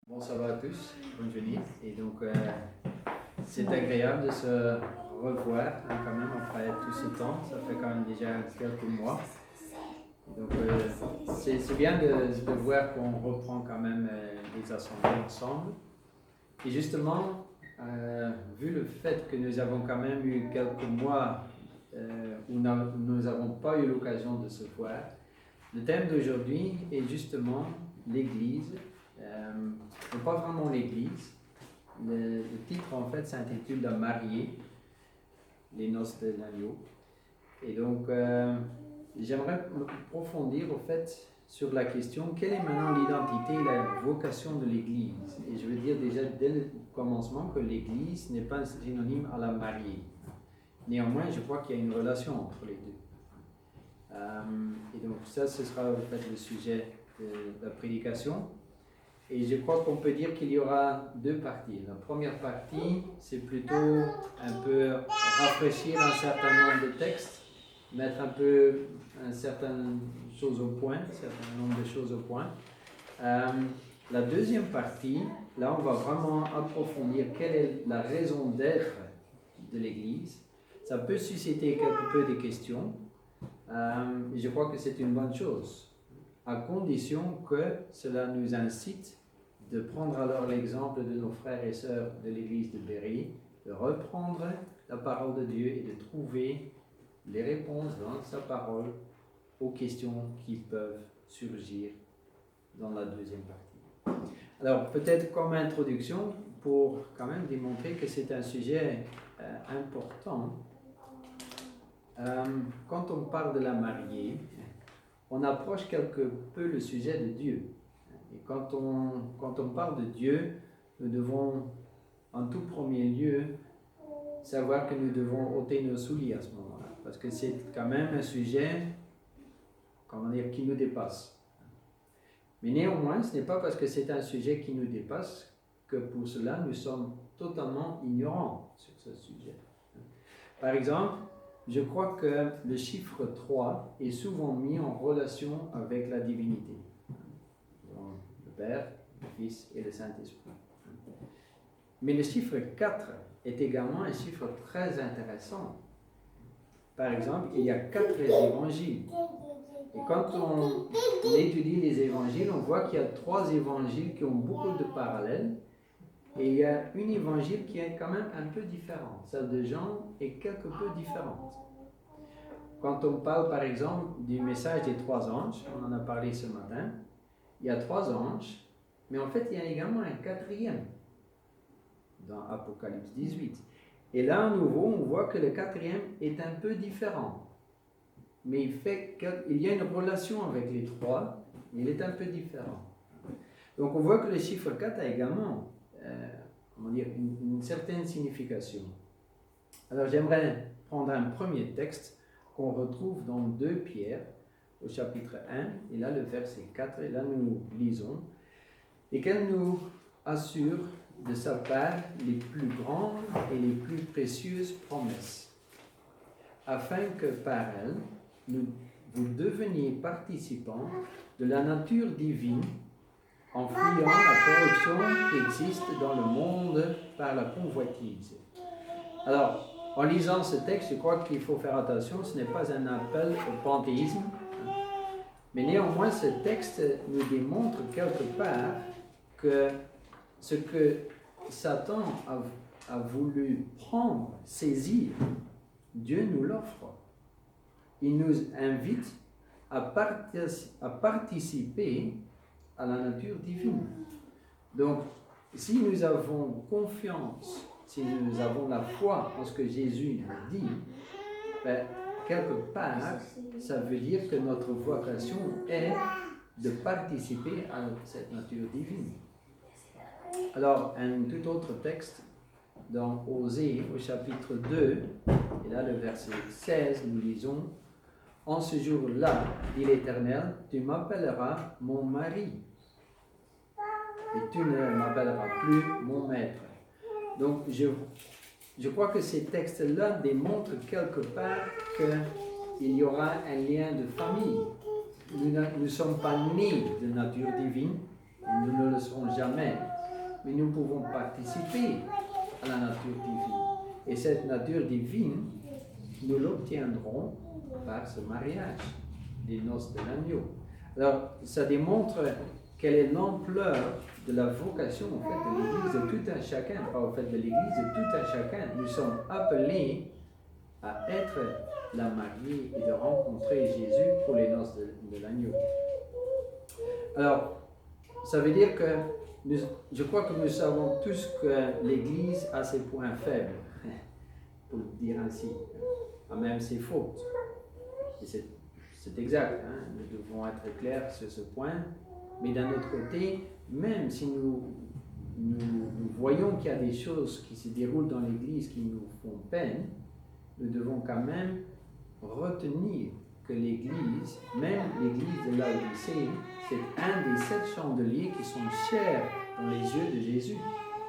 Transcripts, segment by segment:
Bon, ça va à tous, bonne journée. Et donc, c'est agréable de se revoir quand même après tout ce temps. Ça fait quand même déjà quelques mois. Donc, c'est bien de voir qu'on reprend quand même les assemblées ensemble. Et justement, vu le fait que nous avons quand même eu quelques mois où nous n'avons pas eu l'occasion de se voir, le thème d'aujourd'hui est justement l'Église. Pas vraiment l'Église. Le titre en fait s'intitule La mariée, les noces de l'agneau. Et donc j'aimerais approfondir au fait sur la question quelle est maintenant l'identité et la vocation de l'Église. Et je veux dire déjà dès le commencement que l'Église n'est pas synonyme à la mariée. Néanmoins, je crois qu'il y a une relation entre les deux. Et donc ça, ce sera en fait le sujet de la prédication. Et je crois qu'on peut dire qu'il y aura deux parties. La première partie, c'est plutôt un peu rafraîchir un certain nombre de textes, mettre un peu certaines choses au point, un certain nombre de choses au point. La deuxième partie, là, on va vraiment approfondir quelle est la raison d'être de l'Église. Ça peut susciter quelque peu des questions. Je crois que c'est une bonne chose, à condition que cela nous incite de prendre alors l'exemple de nos frères et sœurs de l'église de Berry, de reprendre la parole de Dieu et de trouver les réponses dans sa parole aux questions qui peuvent surgir dans la deuxième partie. Alors peut-être comme introduction, pour quand même démontrer que c'est un sujet important, quand on parle de la mariée, on approche quelque peu le sujet de Dieu. Et quand on parle de Dieu, nous devons en tout premier lieu savoir que nous devons ôter nos souliers à ce moment-là. Parce que c'est quand même un sujet, comment dire, qui nous dépasse. Mais néanmoins, ce n'est pas parce que c'est un sujet qui nous dépasse que pour cela nous sommes totalement ignorants sur ce sujet. Par exemple, je crois que le chiffre 3 est souvent mis en relation avec la divinité. Le Père, le Fils et le Saint-Esprit. Mais le chiffre 4 est également un chiffre très intéressant. Par exemple, il y a 4 évangiles. Et quand on étudie les évangiles, on voit qu'il y a 3 évangiles qui ont beaucoup de parallèles. Et il y a une évangile qui est quand même un peu différente. Celle de Jean est quelque peu différente. Quand on parle par exemple du message des 3 anges, on en a parlé ce matin, il y a 3 anges, mais en fait il y a également un 4e dans Apocalypse 18. Et là à nouveau on voit que le 4e est un peu différent. Mais il y a une relation avec les 3, mais il est un peu différent. Donc on voit que le chiffre 4 a également une certaine signification. Alors j'aimerais prendre un premier texte qu'on retrouve dans 2 Pierre, au chapitre 1, et là le verset 4, et là nous lisons, et qu'elle nous assure de sa part les plus grandes et les plus précieuses promesses, afin que par elles, vous deveniez participants de la nature divine, en fuyant la corruption qui existe dans le monde par la convoitise. Alors, en lisant ce texte, je crois qu'il faut faire attention, ce n'est pas un appel au panthéisme, mais néanmoins ce texte nous démontre quelque part que ce que Satan a voulu prendre, saisir, Dieu nous l'offre. Il nous invite à participer à la nature divine. Donc, si nous avons confiance, si nous avons la foi en ce que Jésus nous dit, quelque part, ça veut dire que notre vocation est de participer à cette nature divine. Alors, un tout autre texte, dans Osée, au chapitre 2, et là le verset 16, nous lisons, « En ce jour-là, dit l'Éternel, tu m'appelleras mon mari, et tu ne m'appelleras plus mon maître. » Donc, je crois que ces textes-là démontrent quelque part qu'il y aura un lien de famille. Nous ne sommes pas nés de nature divine, nous ne le serons jamais. mais nous pouvons participer à la nature divine. Et cette nature divine, nous l'obtiendrons par ce mariage, les noces de l'agneau. Alors, ça démontre quelle est l'ampleur de la vocation en fait, de l'Église de tout un chacun, pas en fait de l'Église de tout un chacun. Nous sommes appelés à être la mariée et de rencontrer Jésus pour les noces de l'agneau. Alors, ça veut dire que je crois que nous savons tous que l'Église a ses points faibles, pour le dire ainsi, a même ses fautes. Et c'est exact, hein? Nous devons être clairs sur ce point. Mais d'un autre côté, même si nous voyons qu'il y a des choses qui se déroulent dans l'Église qui nous font peine, nous devons quand même retenir que l'Église, même l'Église de Laodicée, c'est un des 7 chandeliers qui sont chers dans les yeux de Jésus.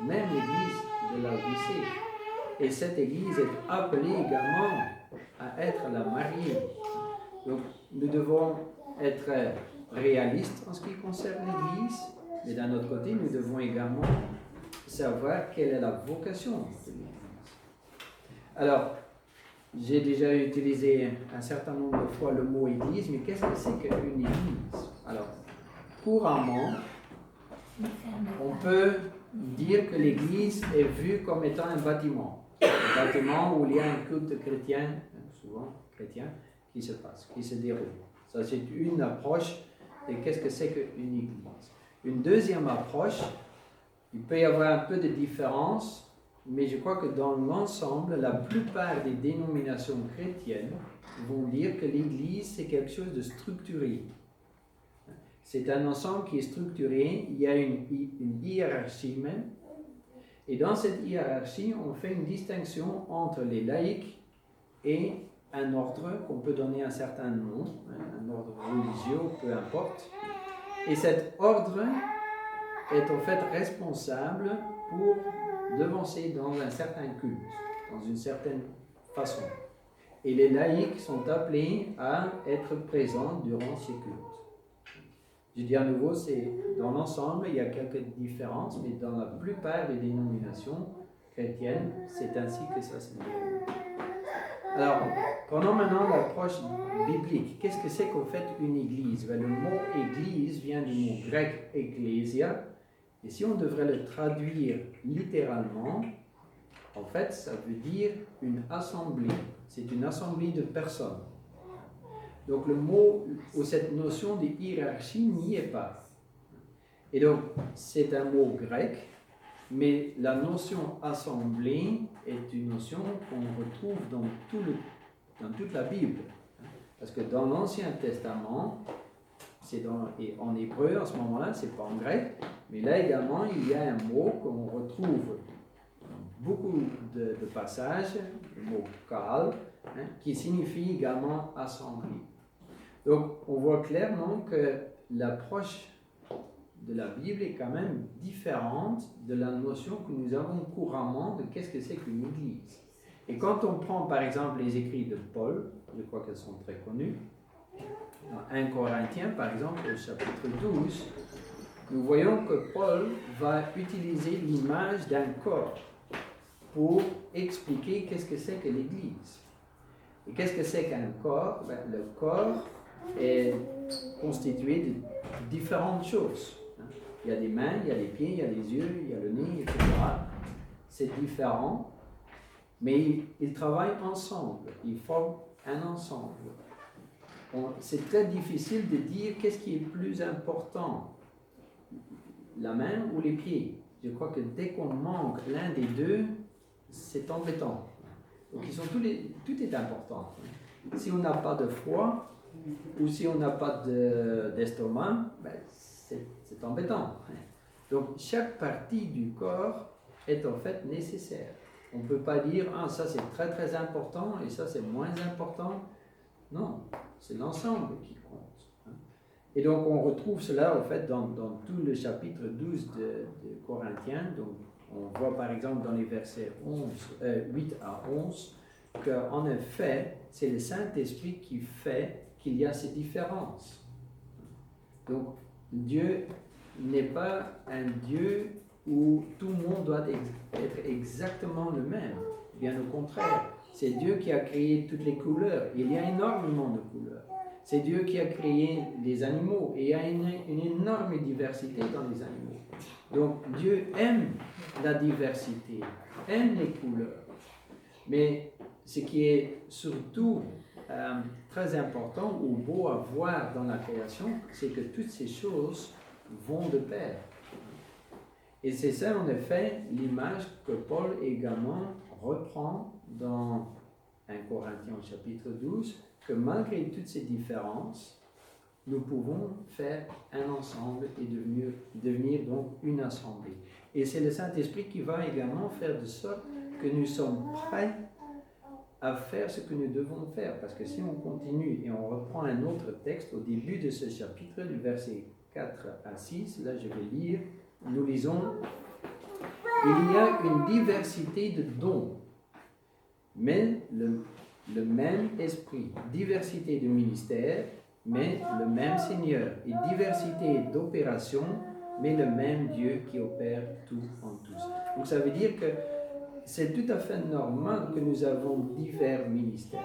Même l'Église de Laodicée. Et cette Église est appelée également à être la mariée. Donc, nous devons être réalistes en ce qui concerne l'Église, mais d'un autre côté, nous devons également savoir quelle est la vocation de l'Église. Alors, j'ai déjà utilisé un certain nombre de fois le mot Église, mais qu'est-ce que c'est qu'une Église? Alors, couramment, on peut dire que l'Église est vue comme étant un bâtiment. Un bâtiment où il y a un culte chrétien, souvent chrétien, qui se passe, qui se déroule. Ça, c'est une approche de qu'est-ce que c'est qu'une Église. Une deuxième approche, il peut y avoir un peu de différence, mais je crois que dans l'ensemble, la plupart des dénominations chrétiennes vont dire que l'Église, c'est quelque chose de structuré. C'est un ensemble qui est structuré, il y a une hiérarchie même, et dans cette hiérarchie, on fait une distinction entre les laïcs et un ordre qu'on peut donner un certain nom, un ordre religieux, peu importe. Et cet ordre est en fait responsable pour devancer dans un certain culte, dans une certaine façon. Et les laïcs sont appelés à être présents durant ces cultes. Je dis à nouveau, c'est dans l'ensemble, il y a quelques différences, mais dans la plupart des dénominations chrétiennes, c'est ainsi que ça se déroule. Alors, prenons maintenant l'approche biblique. Qu'est-ce que c'est qu'en fait une église? Le mot église vient du mot grec ecclésia, et si on devrait le traduire littéralement, en fait, ça veut dire une assemblée. C'est une assemblée de personnes. Donc le mot, ou cette notion de hiérarchie n'y est pas. Et donc, c'est un mot grec, mais la notion assemblée est une notion qu'on retrouve dans toute la Bible. Parce que dans l'Ancien Testament, c'est et en hébreu, en ce moment-là, c'est pas en grec, mais là également, il y a un mot qu'on retrouve dans beaucoup de passages, le mot kal, qui signifie également assemblée. Donc, on voit clairement que l'approche de la Bible est quand même différente de la notion que nous avons couramment de qu'est-ce que c'est qu'une église. Et quand on prend par exemple les écrits de Paul, je crois qu'elles sont très connues, dans 1 Corinthiens par exemple, au chapitre 12, nous voyons que Paul va utiliser l'image d'un corps pour expliquer qu'est-ce que c'est que l'église. Et qu'est-ce que c'est qu'un corps? Le corps est constitué de différentes choses. Il y a des mains, il y a les pieds, il y a les yeux, il y a le nez, etc. C'est différent, mais ils travaillent ensemble, ils forment un ensemble. C'est très difficile de dire qu'est-ce qui est plus important, la main ou les pieds. Je crois que dès qu'on manque l'un des deux, c'est embêtant. Donc tout est important. Si on n'a pas de foie, ou si on n'a pas d'estomac, c'est embêtant. Donc chaque partie du corps est en fait nécessaire. On ne peut pas dire ça c'est très très important et ça c'est moins important. Non, c'est l'ensemble qui compte. Et donc on retrouve cela en fait dans tout le chapitre 12 de Corinthiens. Donc on voit par exemple dans les versets 8 à 11 qu'en effet c'est le Saint-Esprit qui fait qu'il y a ces différences. Donc, Dieu n'est pas un Dieu où tout le monde doit être exactement le même. Bien au contraire, c'est Dieu qui a créé toutes les couleurs. Il y a énormément de couleurs. C'est Dieu qui a créé les animaux et il y a une énorme diversité dans les animaux. Donc Dieu aime la diversité, aime les couleurs. Mais ce qui est surtout très important ou beau à voir dans la création, c'est que toutes ces choses vont de pair. Et c'est ça, en effet, l'image que Paul également reprend dans 1 Corinthiens chapitre 12, que malgré toutes ces différences, nous pouvons faire un ensemble et devenir donc une assemblée. Et c'est le Saint-Esprit qui va également faire de sorte que nous sommes prêts à faire ce que nous devons faire. Parce que si on continue et on reprend un autre texte au début de ce chapitre, du verset 4 à 6, là je vais lire, nous lisons, « Il y a une diversité de dons, mais le même esprit, diversité de ministères, mais le même Seigneur, et diversité d'opérations, mais le même Dieu qui opère tout en tous. » Donc ça veut dire que c'est tout à fait normal que nous avons divers ministères.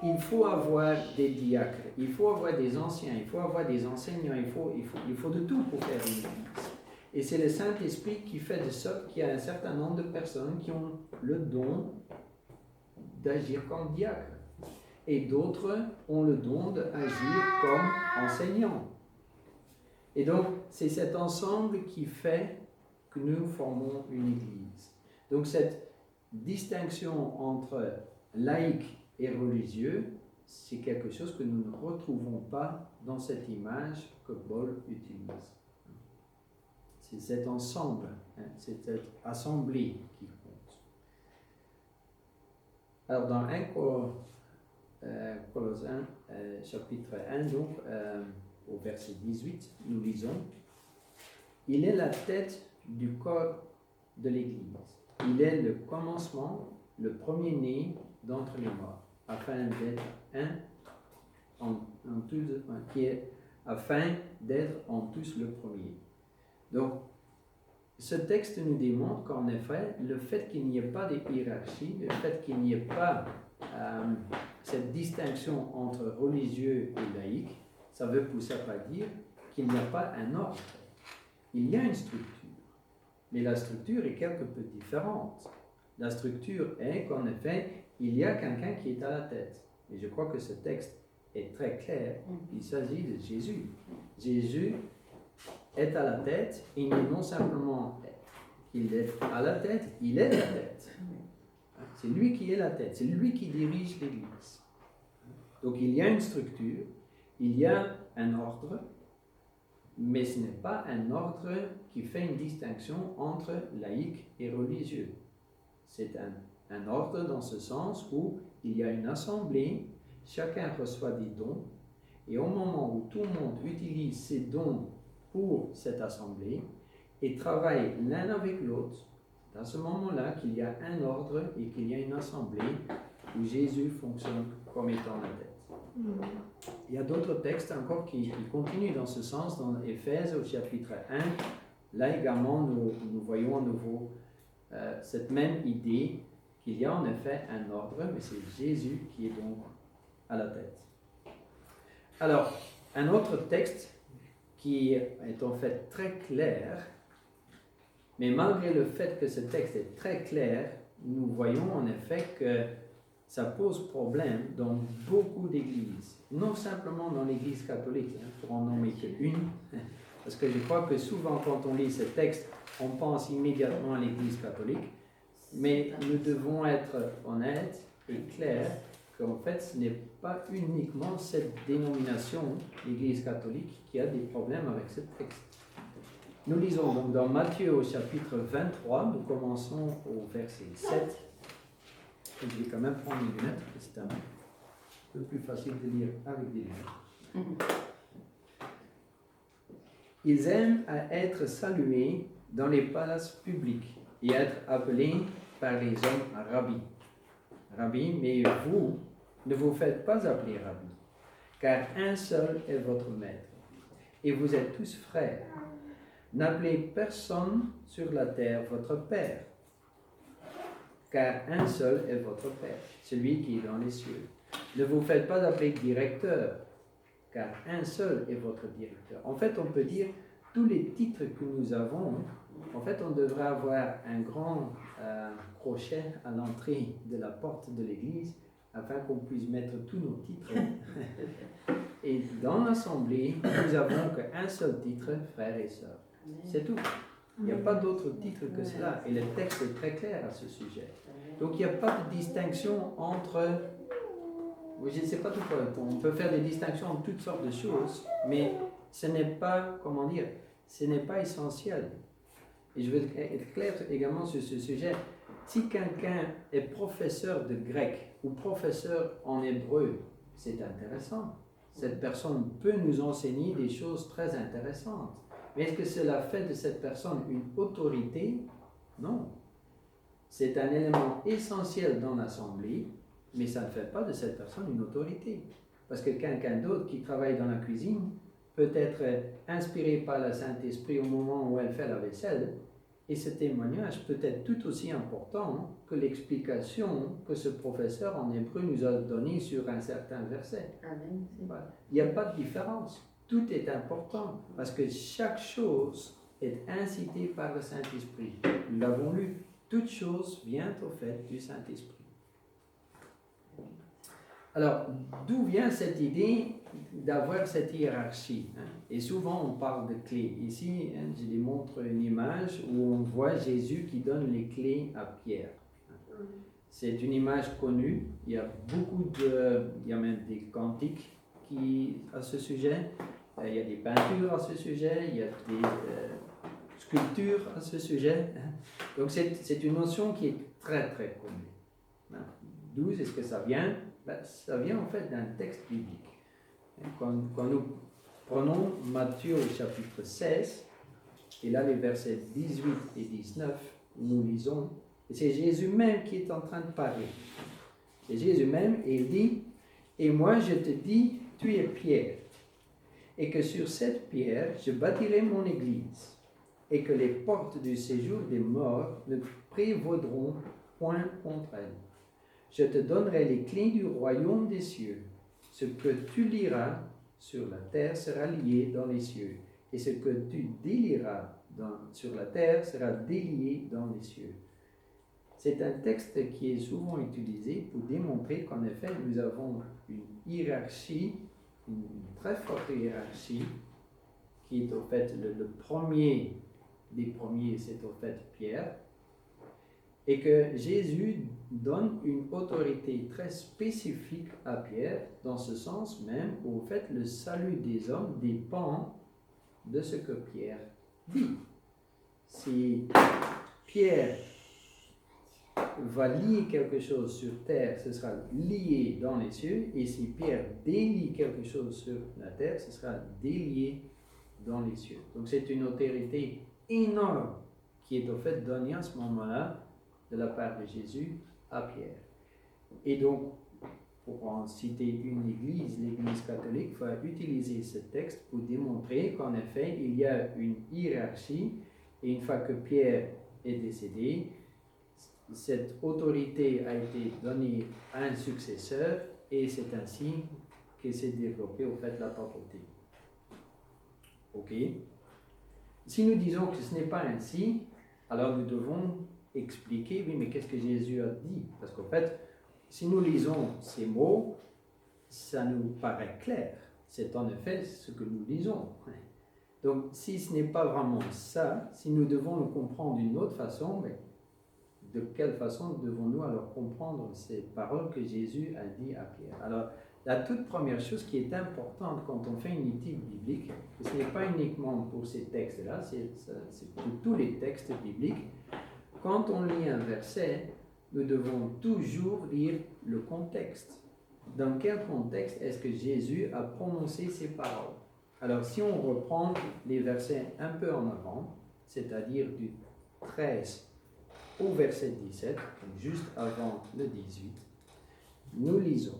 Il faut avoir des diacres, il faut avoir des anciens, il faut avoir des enseignants, il faut de tout pour faire une église. Et c'est le Saint-Esprit qui fait de sorte qu'il y a un certain nombre de personnes qui ont le don d'agir comme diacre. Et d'autres ont le don d'agir comme enseignants. Et donc, c'est cet ensemble qui fait que nous formons une église. Donc, cette distinction entre laïque et religieux, c'est quelque chose que nous ne retrouvons pas dans cette image que Paul utilise. C'est cet ensemble, c'est cette assemblée qui compte. Alors, dans 1 Colossiens, chapitre 1, donc, au verset 18, nous lisons « Il est la tête du corps de l'Église. Il est le commencement, le premier-né d'entre les morts, afin d'être afin d'être en tous le premier. » Donc, ce texte nous démontre qu'en effet, le fait qu'il n'y ait pas de hiérarchie, le fait qu'il n'y ait pas cette distinction entre religieux et laïque, ça veut pousser à pas dire qu'il n'y a pas un ordre. Il y a une structure, mais la structure est quelque peu différente. La structure est qu'en effet, il y a quelqu'un qui est à la tête. Et je crois que ce texte est très clair. Il s'agit de Jésus. Jésus est à la tête, et il n'est non simplement qu'il est à la tête, il est la tête. C'est lui qui est la tête, c'est lui qui dirige l'Église. Donc il y a une structure, il y a un ordre, mais ce n'est pas un ordre qui fait une distinction entre laïque et religieux. C'est un ordre dans ce sens où il y a une assemblée, chacun reçoit des dons, et au moment où tout le monde utilise ces dons pour cette assemblée et travaille l'un avec l'autre, c'est à ce moment-là qu'il y a un ordre et qu'il y a une assemblée où Jésus fonctionne comme étant la tête. Il y a d'autres textes encore qui continuent dans ce sens, dans Éphèse au chapitre 1. Là également, nous voyons à nouveau cette même idée qu'il y a en effet un ordre, mais c'est Jésus qui est donc à la tête. Alors, un autre texte qui est en fait très clair, mais malgré le fait que ce texte est très clair, nous voyons en effet que ça pose problème dans beaucoup d'églises. Non simplement dans l'église catholique, pour en nommer qu'une, parce que je crois que souvent quand on lit ce texte, on pense immédiatement à l'église catholique, mais nous devons être honnêtes et clairs qu'en fait ce n'est pas uniquement cette dénomination, l'église catholique, qui a des problèmes avec ce texte. Nous lisons donc dans Matthieu au chapitre 23, nous commençons au verset 7. Et je vais quand même prendre mes lunettes, c'est un peu plus facile de lire avec des lunettes. Ils aiment à être salués dans les palaces publics et être appelés par les hommes rabbi. Rabbi, mais vous, ne vous faites pas appeler rabbi, car un seul est votre maître, et vous êtes tous frères. N'appelez personne sur la terre votre Père, car un seul est votre Père, celui qui est dans les cieux. Ne vous faites pas appeler directeur, car un seul est votre directeur. En fait, on peut dire, tous les titres que nous avons, en fait, on devrait avoir un grand crochet à l'entrée de la porte de l'église, afin qu'on puisse mettre tous nos titres. Et dans l'assemblée, nous avons qu'un seul titre, frères et sœurs. C'est tout. Il n'y a pas d'autre titre que cela. Et le texte est très clair à ce sujet. Donc il n'y a pas de distinction entre... Je ne sais pas pourquoi. On peut faire des distinctions entre toutes sortes de choses, mais ce n'est pas, comment dire, ce n'est pas essentiel. Et je veux être clair également sur ce sujet. Si quelqu'un est professeur de grec ou professeur en hébreu, c'est intéressant. Cette personne peut nous enseigner des choses très intéressantes. Mais est-ce que cela fait de cette personne une autorité? Non. C'est un élément essentiel dans l'assemblée, mais ça ne fait pas de cette personne une autorité. Parce que quelqu'un d'autre qui travaille dans la cuisine peut être inspiré par le Saint-Esprit au moment où elle fait la vaisselle, et ce témoignage peut être tout aussi important que l'explication que ce professeur en hébreu nous a donnée sur un certain verset. Amen. Voilà. Il n'y a pas de différence. Tout est important parce que chaque chose est incitée par le Saint-Esprit. Nous l'avons lu. Toute chose vient au fait du Saint-Esprit. Alors, d'où vient cette idée d'avoir cette hiérarchie? Et souvent, on parle de clés. Ici, je démontre une image où on voit Jésus qui donne les clés à Pierre. C'est une image connue. Il y a il y a même des cantiques à ce sujet. Il y a des peintures à ce sujet. Il y a des sculptures à ce sujet. Donc, c'est une notion qui est très, très connue. D'où est-ce que ça vient? Ça vient en fait d'un texte biblique. Quand nous prenons Matthieu au chapitre 16, et là les versets 18 et 19, nous lisons, et c'est Jésus même qui est en train de parler. C'est Jésus même, et il dit, « Et moi je te dis, tu es Pierre, et que sur cette pierre je bâtirai mon église, et que les portes du séjour des morts ne prévaudront point contre elle. Je te donnerai les clés du royaume des cieux. Ce que tu liras sur la terre sera lié dans les cieux, et ce que tu délieras sur la terre sera délié dans les cieux. » C'est un texte qui est souvent utilisé pour démontrer qu'en effet, nous avons une hiérarchie, une très forte hiérarchie, qui est au fait le premier des premiers, c'est au fait Pierre, et que Jésus donne une autorité très spécifique à Pierre, dans ce sens même où, au fait, le salut des hommes dépend de ce que Pierre dit. Si Pierre va lier quelque chose sur terre, ce sera lié dans les cieux, et si Pierre délie quelque chose sur la terre, ce sera délié dans les cieux. Donc c'est une autorité énorme qui est au fait donnée à ce moment-là de la part de Jésus à Pierre. Et donc, pour en citer une église, l'église catholique va utiliser ce texte pour démontrer qu'en effet, il y a une hiérarchie, et une fois que Pierre est décédé, cette autorité a été donnée à un successeur, et c'est ainsi que s'est développée au fait la papauté. Ok? Si nous disons que ce n'est pas ainsi, alors nous devons expliquer, oui, mais qu'est-ce que Jésus a dit? Parce qu'en fait, si nous lisons ces mots, ça nous paraît clair. C'est en effet ce que nous lisons. Donc, si ce n'est pas vraiment ça, si nous devons le comprendre d'une autre façon, mais de quelle façon devons-nous alors comprendre ces paroles que Jésus a dit à Pierre? Alors, la toute première chose qui est importante quand on fait une étude biblique, ce n'est pas uniquement pour ces textes-là, c'est pour tous les textes bibliques. Quand on lit un verset, nous devons toujours lire le contexte. Dans quel contexte est-ce que Jésus a prononcé ces paroles? Alors, si on reprend les versets un peu en avant, c'est-à-dire du 13 au verset 17, juste avant le 18, nous lisons.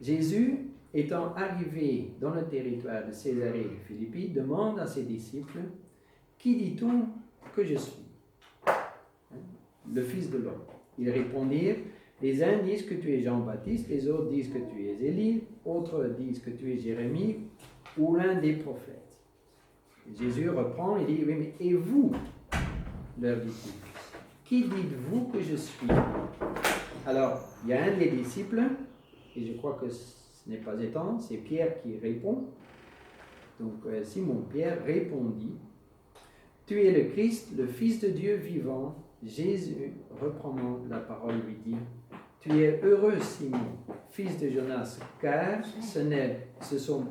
Jésus, étant arrivé dans le territoire de Césarée de Philippi, demande à ses disciples, qui dit-on que je suis? Le Fils de l'homme. Ils répondirent, les uns disent que tu es Jean-Baptiste, les autres disent que tu es Élie, autres disent que tu es Jérémie ou l'un des prophètes. Et Jésus reprend et dit, oui, mais et vous, leur dit-il, qui dites-vous que je suis? Alors, il y a un des disciples, et je crois que ce n'est pas étonnant, c'est Pierre qui répond. Donc, Simon-Pierre répondit, tu es le Christ, le Fils de Dieu vivant. Jésus, reprenant la parole, lui dit, tu es heureux, Simon, fils de Jonas, car ce sont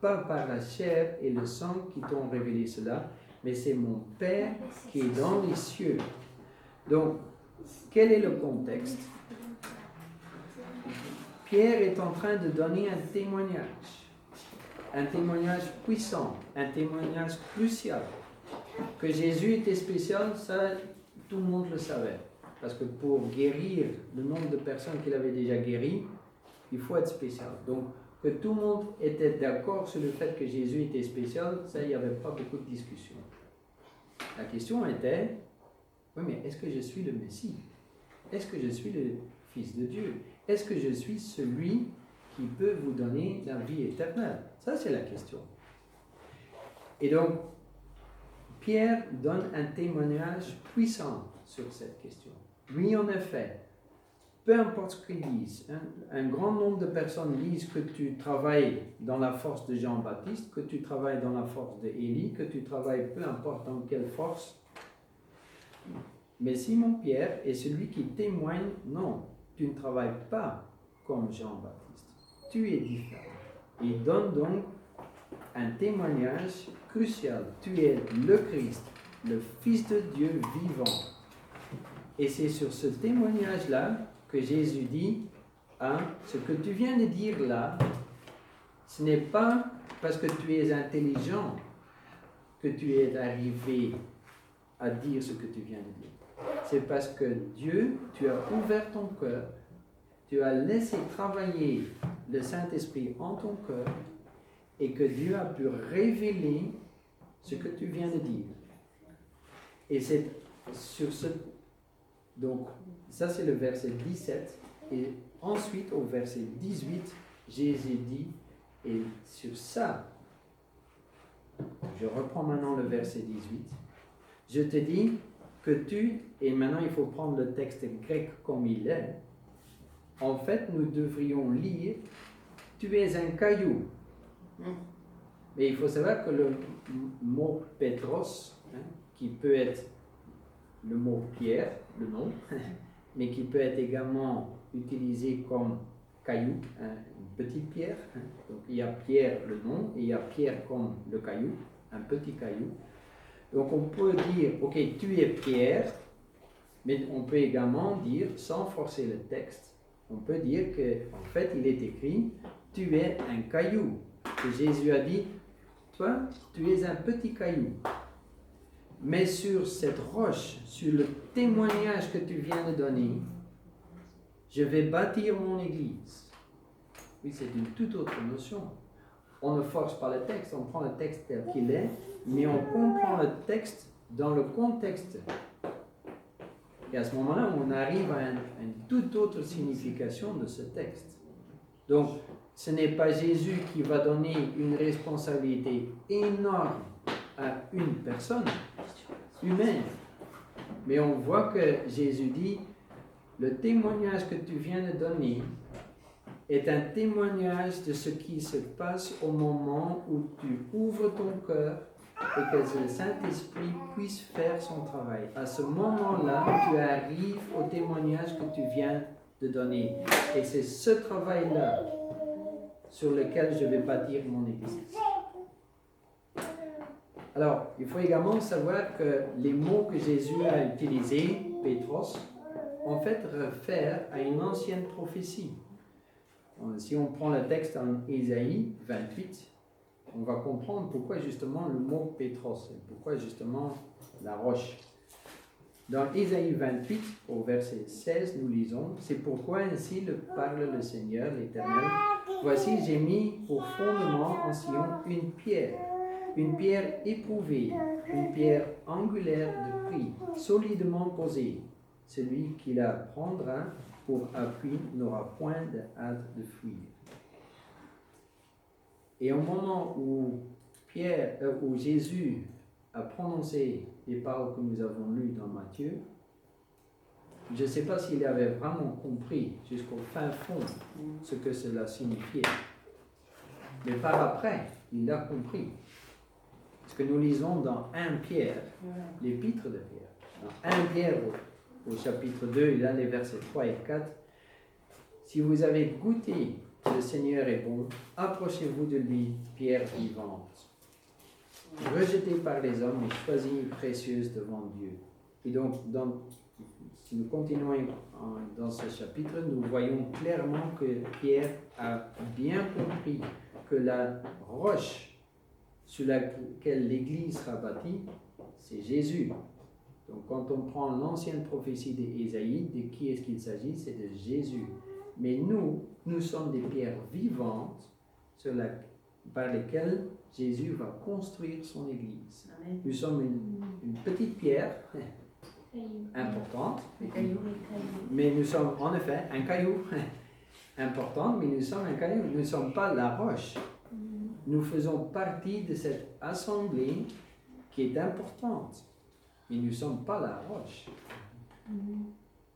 pas par la chair et le sang qui t'ont révélé cela, mais c'est mon Père qui est dans les cieux. Donc, quel est le contexte? Pierre est en train de donner un témoignage puissant, un témoignage crucial. Que Jésus était spécial, ça, tout le monde le savait. Parce que pour guérir le nombre de personnes qu'il avait déjà guéries, il faut être spécial. Donc, que tout le monde était d'accord sur le fait que Jésus était spécial, ça, il n'y avait pas beaucoup de discussion. La question était, oui, mais est-ce que je suis le Messie? Est-ce que je suis le Fils de Dieu? Est-ce que je suis celui qui peut vous donner la vie éternelle? Ça, c'est la question. Et donc, Pierre donne un témoignage puissant sur cette question. Oui, en effet, peu importe ce qu'ils disent, un grand nombre de personnes disent que tu travailles dans la force de Jean-Baptiste, que tu travailles dans la force d'Élie, que tu travailles peu importe dans quelle force. Mais Simon-Pierre est celui qui témoigne, non, tu ne travailles pas comme Jean-Baptiste, tu es différent. Il donne donc un témoignage crucial. Tu es le Christ, le Fils de Dieu vivant. Et c'est sur ce témoignage-là que Jésus dit, ce que tu viens de dire là, ce n'est pas parce que tu es intelligent que tu es arrivé à dire ce que tu viens de dire. C'est parce que Dieu, tu as ouvert ton cœur, tu as laissé travailler le Saint-Esprit en ton cœur, et que Dieu a pu révéler ce que tu viens de dire. Et c'est sur ce... Donc, ça c'est le verset 17. Et ensuite, au verset 18, Jésus dit, et sur ça, je reprends maintenant le verset 18, je te dis que tu, et maintenant il faut prendre le texte grec comme il est, en fait, nous devrions lire, tu es un caillou. Mais il faut savoir que le mot Pétros, qui peut être le mot pierre, le nom, mais qui peut être également utilisé comme caillou, une petite pierre. Donc il y a Pierre le nom et il y a Pierre comme le caillou, un petit caillou. Donc on peut dire, ok, tu es Pierre, mais on peut également dire, sans forcer le texte, on peut dire qu'en fait il est écrit, tu es un caillou. Et Jésus a dit, toi, tu es un petit caillou. Mais sur cette roche, sur le témoignage que tu viens de donner, je vais bâtir mon église. Oui, c'est une toute autre notion. On ne force pas le texte, on prend le texte tel qu'il est, mais on comprend le texte dans le contexte. Et à ce moment-là, on arrive à une toute autre signification de ce texte. Donc, ce n'est pas Jésus qui va donner une responsabilité énorme à une personne humaine. Mais on voit que Jésus dit, le témoignage que tu viens de donner est un témoignage de ce qui se passe au moment où tu ouvres ton cœur et que le Saint-Esprit puisse faire son travail. À ce moment-là, tu arrives au témoignage que tu viens de donner. Et c'est ce travail-là sur lequel je vais bâtir mon Église. Alors, il faut également savoir que les mots que Jésus a utilisés, Pétros, en fait réfèrent à une ancienne prophétie. Si on prend le texte en Ésaïe 28, on va comprendre pourquoi justement le mot Pétros, pourquoi justement la roche. Dans Ésaïe 28, au verset 16, nous lisons, « C'est pourquoi ainsi parle le Seigneur, l'Éternel. Voici, j'ai mis pour fondement en Sion une pierre éprouvée, une pierre angulaire de prix, solidement posée. Celui qui la prendra pour appui n'aura point de hâte de fuir. Et au moment où Jésus a prononcé les paroles que nous avons lues dans Matthieu, je ne sais pas s'il avait vraiment compris jusqu'au fin fond ce que cela signifiait. Mais par après, il l'a compris. Ce que nous lisons dans 1 Pierre, l'épître de Pierre. Dans 1 Pierre, au chapitre 2, il a les versets 3 et 4. Si vous avez goûté que le Seigneur est bon, approchez-vous de lui, pierre vivante, rejetée par les hommes et choisie précieuse devant Dieu. Et donc, si nous continuons dans ce chapitre, nous voyons clairement que Pierre a bien compris que la roche sur laquelle l'Église sera bâtie, c'est Jésus. Donc quand on prend l'ancienne prophétie d'Ésaïe, de qui est-ce qu'il s'agit? C'est de Jésus. Mais nous sommes des pierres vivantes par lesquelles Jésus va construire son Église. Amen. Nous sommes une petite pierre importante, mais nous sommes en effet un caillou important, mais nous sommes un caillou, nous ne sommes pas la roche. Nous faisons partie de cette assemblée qui est importante, mais nous ne sommes pas la roche.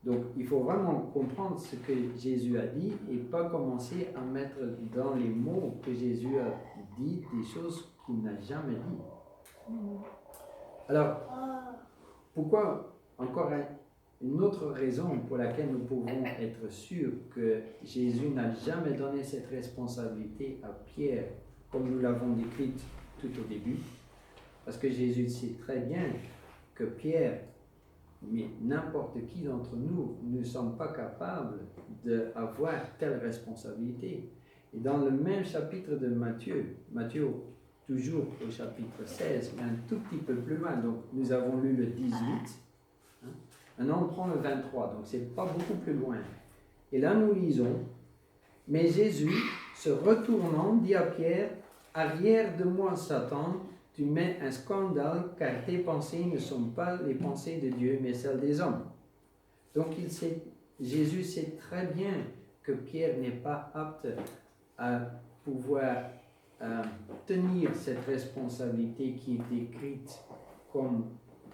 Donc il faut vraiment comprendre ce que Jésus a dit et pas commencer à mettre dans les mots que Jésus a dit des choses qu'il n'a jamais dit. Alors, pourquoi, encore une autre raison pour laquelle nous pouvons être sûrs que Jésus n'a jamais donné cette responsabilité à Pierre, comme nous l'avons décrite tout au début, parce que Jésus sait très bien que Pierre, mais n'importe qui d'entre nous, ne sommes pas capables d'avoir telle responsabilité. Et dans le même chapitre de Matthieu, toujours au chapitre 16, mais un tout petit peu plus loin, donc nous avons lu le 18, maintenant on prend le 23, donc c'est pas beaucoup plus loin. Et là nous lisons, « Mais Jésus, se retournant, dit à Pierre, « Arrière de moi, Satan, tu mets un scandale, car tes pensées ne sont pas les pensées de Dieu, mais celles des hommes. » Donc Jésus sait très bien que Pierre n'est pas apte à pouvoir tenir cette responsabilité qui est décrite comme,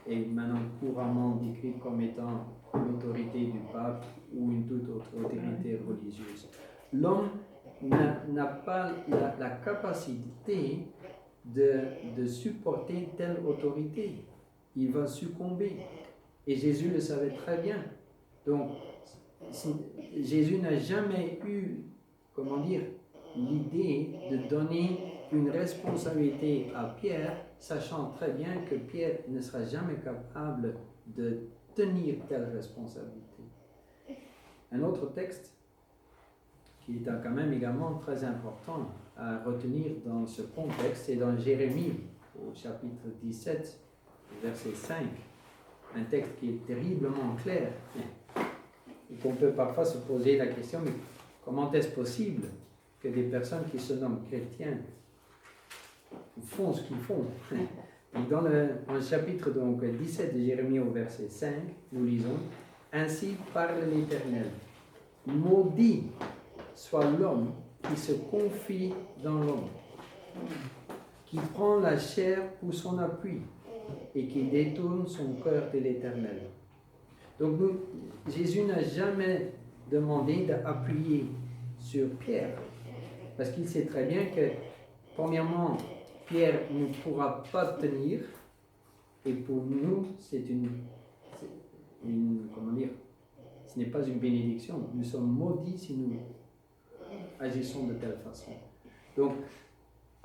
et maintenant couramment décrite comme étant l'autorité du pape ou une toute autre autorité religieuse. L'homme n'a pas la capacité de supporter telle autorité. Il va succomber. Et Jésus le savait très bien. Donc, Jésus n'a jamais eu, l'idée de donner une responsabilité à Pierre, sachant très bien que Pierre ne sera jamais capable de tenir telle responsabilité. Un autre texte qui est quand même également très important à retenir dans ce contexte, c'est dans Jérémie, au chapitre 17, verset 5, un texte qui est terriblement clair, et qu'on peut parfois se poser la question, mais comment est-ce possible que des personnes qui se nomment chrétiens font ce qu'ils font? Et dans le chapitre donc, 17 de Jérémie au verset 5, nous lisons, « Ainsi parle l'Éternel, maudit soit l'homme qui se confie dans l'homme, qui prend la chair pour son appui et qui détourne son cœur de l'Éternel. » Donc Jésus n'a jamais demandé d'appuyer sur Pierre, parce qu'il sait très bien que, premièrement, Pierre ne pourra pas tenir, et pour nous, ce n'est pas une bénédiction. Nous sommes maudits si nous agissons de telle façon. Donc,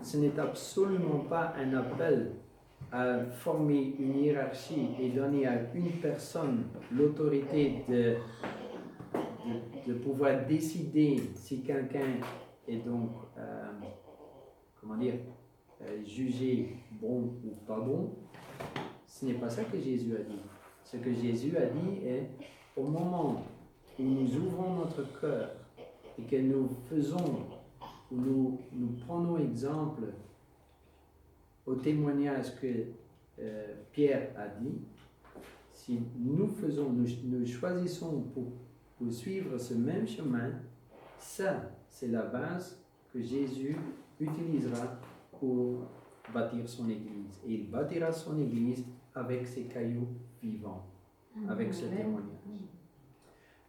ce n'est absolument pas un appel à former une hiérarchie et donner à une personne l'autorité de pouvoir décider si quelqu'un est donc, jugé bon ou pas bon. Ce n'est pas ça que Jésus a dit. Ce que Jésus a dit est, au moment où nous ouvrons notre cœur et que nous faisons, où nous prenons exemple au témoignage que Pierre a dit, si nous choisissons pour suivre ce même chemin, ça, c'est la base que Jésus utilisera pour bâtir son Église. Et il bâtira son Église avec ses cailloux vivants, avec ce témoignage.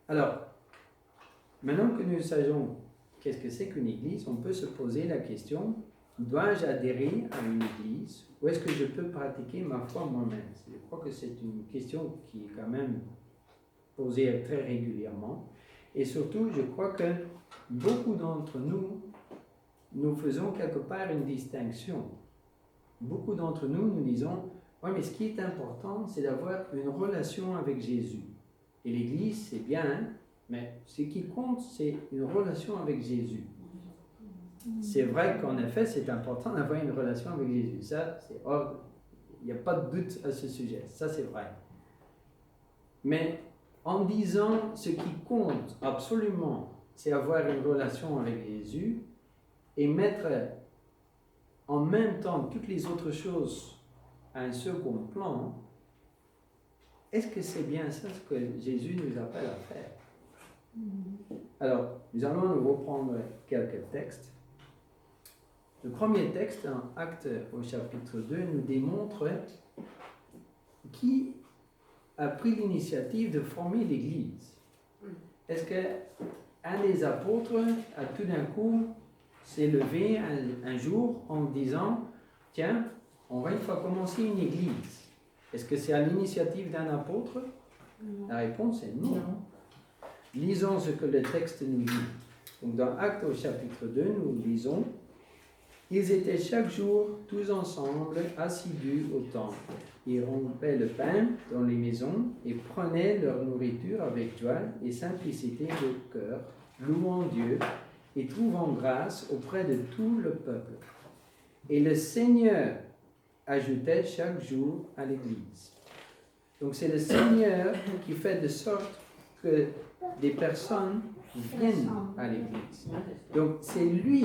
Alors, maintenant que nous savons qu'est-ce que c'est qu'une Église, on peut se poser la question, dois-je adhérer à une Église ou est-ce que je peux pratiquer ma foi moi-même? Je crois que c'est une question qui est quand même posée très régulièrement. Et surtout, je crois que beaucoup d'entre nous, nous faisons quelque part une distinction. Beaucoup d'entre nous, nous disons, oui, mais ce qui est important, c'est d'avoir une relation avec Jésus. Et l'Église, c'est bien, mais ce qui compte, c'est une relation avec Jésus. C'est vrai qu'en effet, c'est important d'avoir une relation avec Jésus. Ça, il n'y a pas de doute à ce sujet. Ça, c'est vrai. Mais en disant ce qui compte absolument, c'est avoir une relation avec Jésus et mettre en même temps toutes les autres choses à un second plan, est-ce que c'est bien ça ce que Jésus nous appelle à faire? Alors, nous allons nous reprendre quelques textes. Le premier texte, en Actes au chapitre 2, nous démontre qui a pris l'initiative de former l'Église. Est-ce qu'un des apôtres a tout d'un coup s'est levé un jour en disant « Tiens, on va une fois commencer une Église ». Est-ce que c'est à l'initiative d'un apôtre? La réponse est non. Lisons ce que le texte nous dit. Donc dans Actes au chapitre 2, nous lisons « Ils étaient chaque jour tous ensemble assidus au temple. Ils rompaient le pain dans les maisons et prenaient leur nourriture avec joie et simplicité de cœur, louant Dieu et trouvant grâce auprès de tout le peuple. Et le Seigneur ajoutait chaque jour à l'Église. » Donc c'est le Seigneur qui fait de sorte que des personnes viennent à l'Église. Donc c'est lui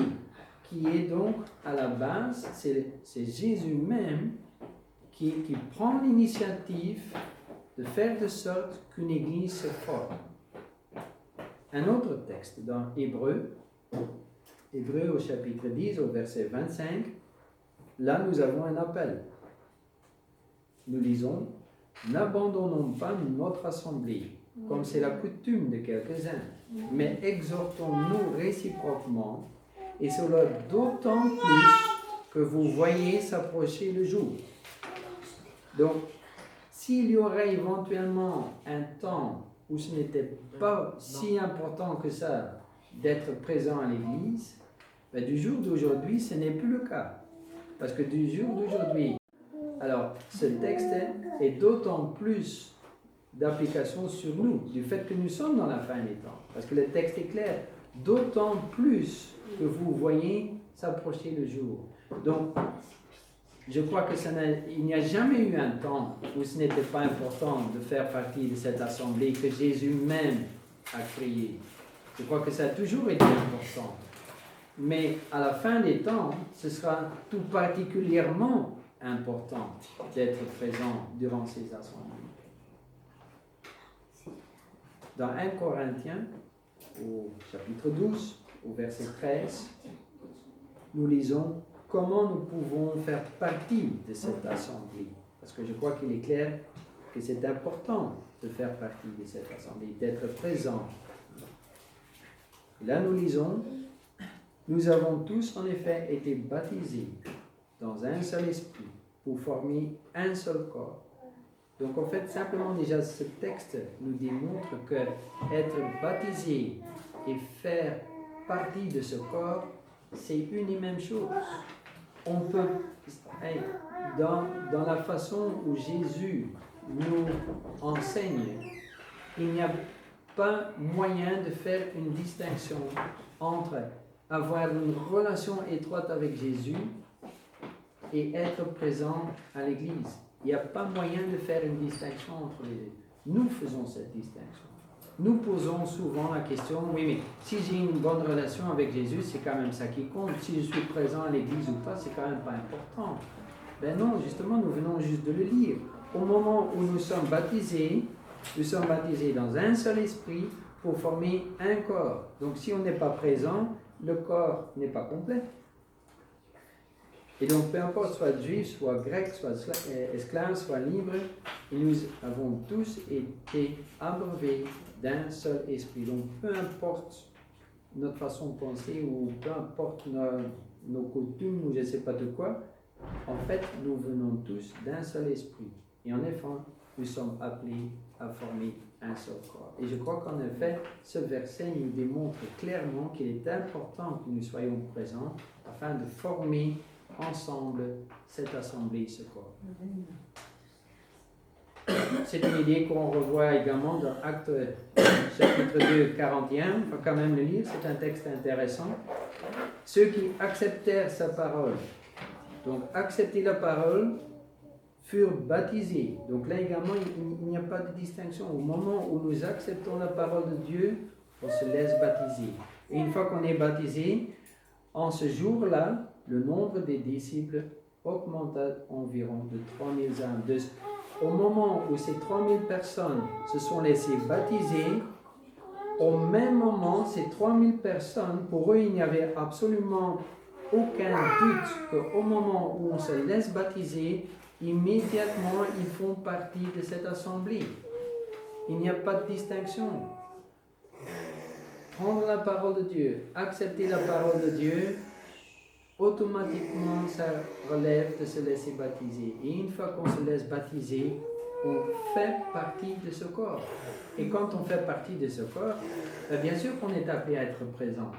qui est donc à la base, c'est Jésus même qui prend l'initiative de faire de sorte qu'une Église se forme. Un autre texte dans Hébreu au chapitre 10, au verset 25, là nous avons un appel. Nous lisons « N'abandonnons pas notre assemblée, comme c'est la coutume de quelques-uns, mais exhortons-nous réciproquement, et cela d'autant plus que vous voyez s'approcher le jour. » Donc, s'il y aurait éventuellement un temps où ce n'était pas si important que ça d'être présent à l'Église, ben, du jour d'aujourd'hui, ce n'est plus le cas. Parce que du jour d'aujourd'hui, alors ce texte est d'autant plus d'application sur nous, du fait que nous sommes dans la fin des temps. Parce que le texte est clair, d'autant plus que vous voyez s'approcher le jour. Donc, je crois qu'il n'y a jamais eu un temps où ce n'était pas important de faire partie de cette assemblée que Jésus même a créée. Je crois que ça a toujours été important. Mais à la fin des temps, ce sera tout particulièrement important d'être présent durant ces assemblées. Dans 1 Corinthiens, au chapitre 12, au verset 13, nous lisons comment nous pouvons faire partie de cette assemblée. Parce que je crois qu'il est clair que c'est important de faire partie de cette assemblée, d'être présent. Et là, nous lisons, nous avons tous en effet été baptisés dans un seul esprit pour former un seul corps. Donc en fait, simplement déjà ce texte nous démontre que être baptisé et faire partie de ce corps, c'est une et même chose. On peut, dans la façon où Jésus nous enseigne, il n'y a pas moyen de faire une distinction entre avoir une relation étroite avec Jésus et être présent à l'Église. Il n'y a pas moyen de faire une distinction entre les deux. Nous faisons cette distinction. Nous posons souvent la question, oui, mais si j'ai une bonne relation avec Jésus, c'est quand même ça qui compte. Si je suis présent à l'Église ou pas, c'est quand même pas important. Ben non, justement, nous venons juste de le lire. Au moment où nous sommes baptisés dans un seul esprit pour former un corps. Donc si on n'est pas présent, le corps n'est pas complet. Et donc, peu importe, soit juif, soit grec, soit esclave, soit libre, nous avons tous été abreuvés d'un seul esprit. Donc, peu importe notre façon de penser ou peu importe nos coutumes ou je ne sais pas de quoi, en fait, nous venons tous d'un seul esprit. Et en effet, nous sommes appelés à former un seul corps. Et je crois qu'en effet, ce verset nous démontre clairement qu'il est important que nous soyons présents afin de former ensemble cette assemblée, ce corps. C'est une idée qu'on revoit également dans Actes chapitre 2, 41. Il faut quand même le lire, c'est un texte intéressant. Ceux qui acceptèrent sa parole, donc accepter la parole, furent baptisés. Donc là également, il n'y a pas de distinction. Au moment où nous acceptons la parole de Dieu, on se laisse baptiser. Et une fois qu'on est baptisé, en ce jour-là, le nombre des disciples augmenta environ de 3000 âmes. Au moment où ces 3000 personnes se sont laissées baptiser, au même moment, ces 3000 personnes, pour eux, il n'y avait absolument aucun doute qu'au moment où on se laisse baptiser, immédiatement, ils font partie de cette assemblée. Il n'y a pas de distinction. Prendre la parole de Dieu, accepter la parole de Dieu, automatiquement, ça relève de se laisser baptiser. Et une fois qu'on se laisse baptiser, on fait partie de ce corps. Et quand on fait partie de ce corps, bien sûr qu'on est appelé à être présent.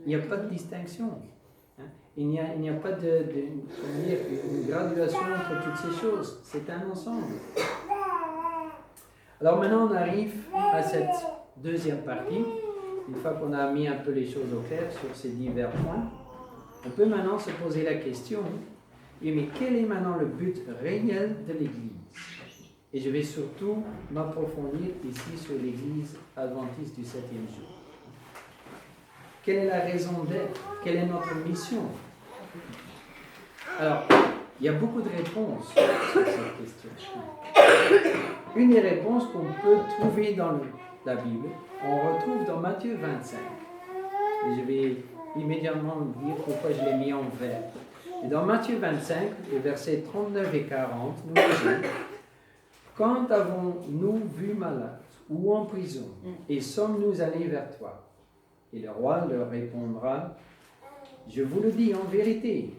Il n'y a pas de distinction. Il n'y a pas une graduation entre toutes ces choses. C'est un ensemble. Alors maintenant, on arrive à cette deuxième partie. Une fois qu'on a mis un peu les choses au clair sur ces divers points, on peut maintenant se poser la question, oui, mais quel est maintenant le but réel de l'Église? Et je vais surtout m'approfondir ici sur l'Église adventiste du 7e jour. Quelle est la raison d'être? Quelle est notre mission? Alors, il y a beaucoup de réponses sur cette question. Une des réponses qu'on peut trouver dans la Bible, on retrouve dans Matthieu 25. Et je vais immédiatement dire pourquoi je l'ai mis en vert. Et dans Matthieu 25, les versets 39 et 40, nous disons: quand avons-nous vu malade ou en prison, et sommes-nous allés vers toi? Et le roi leur répondra: je vous le dis en vérité,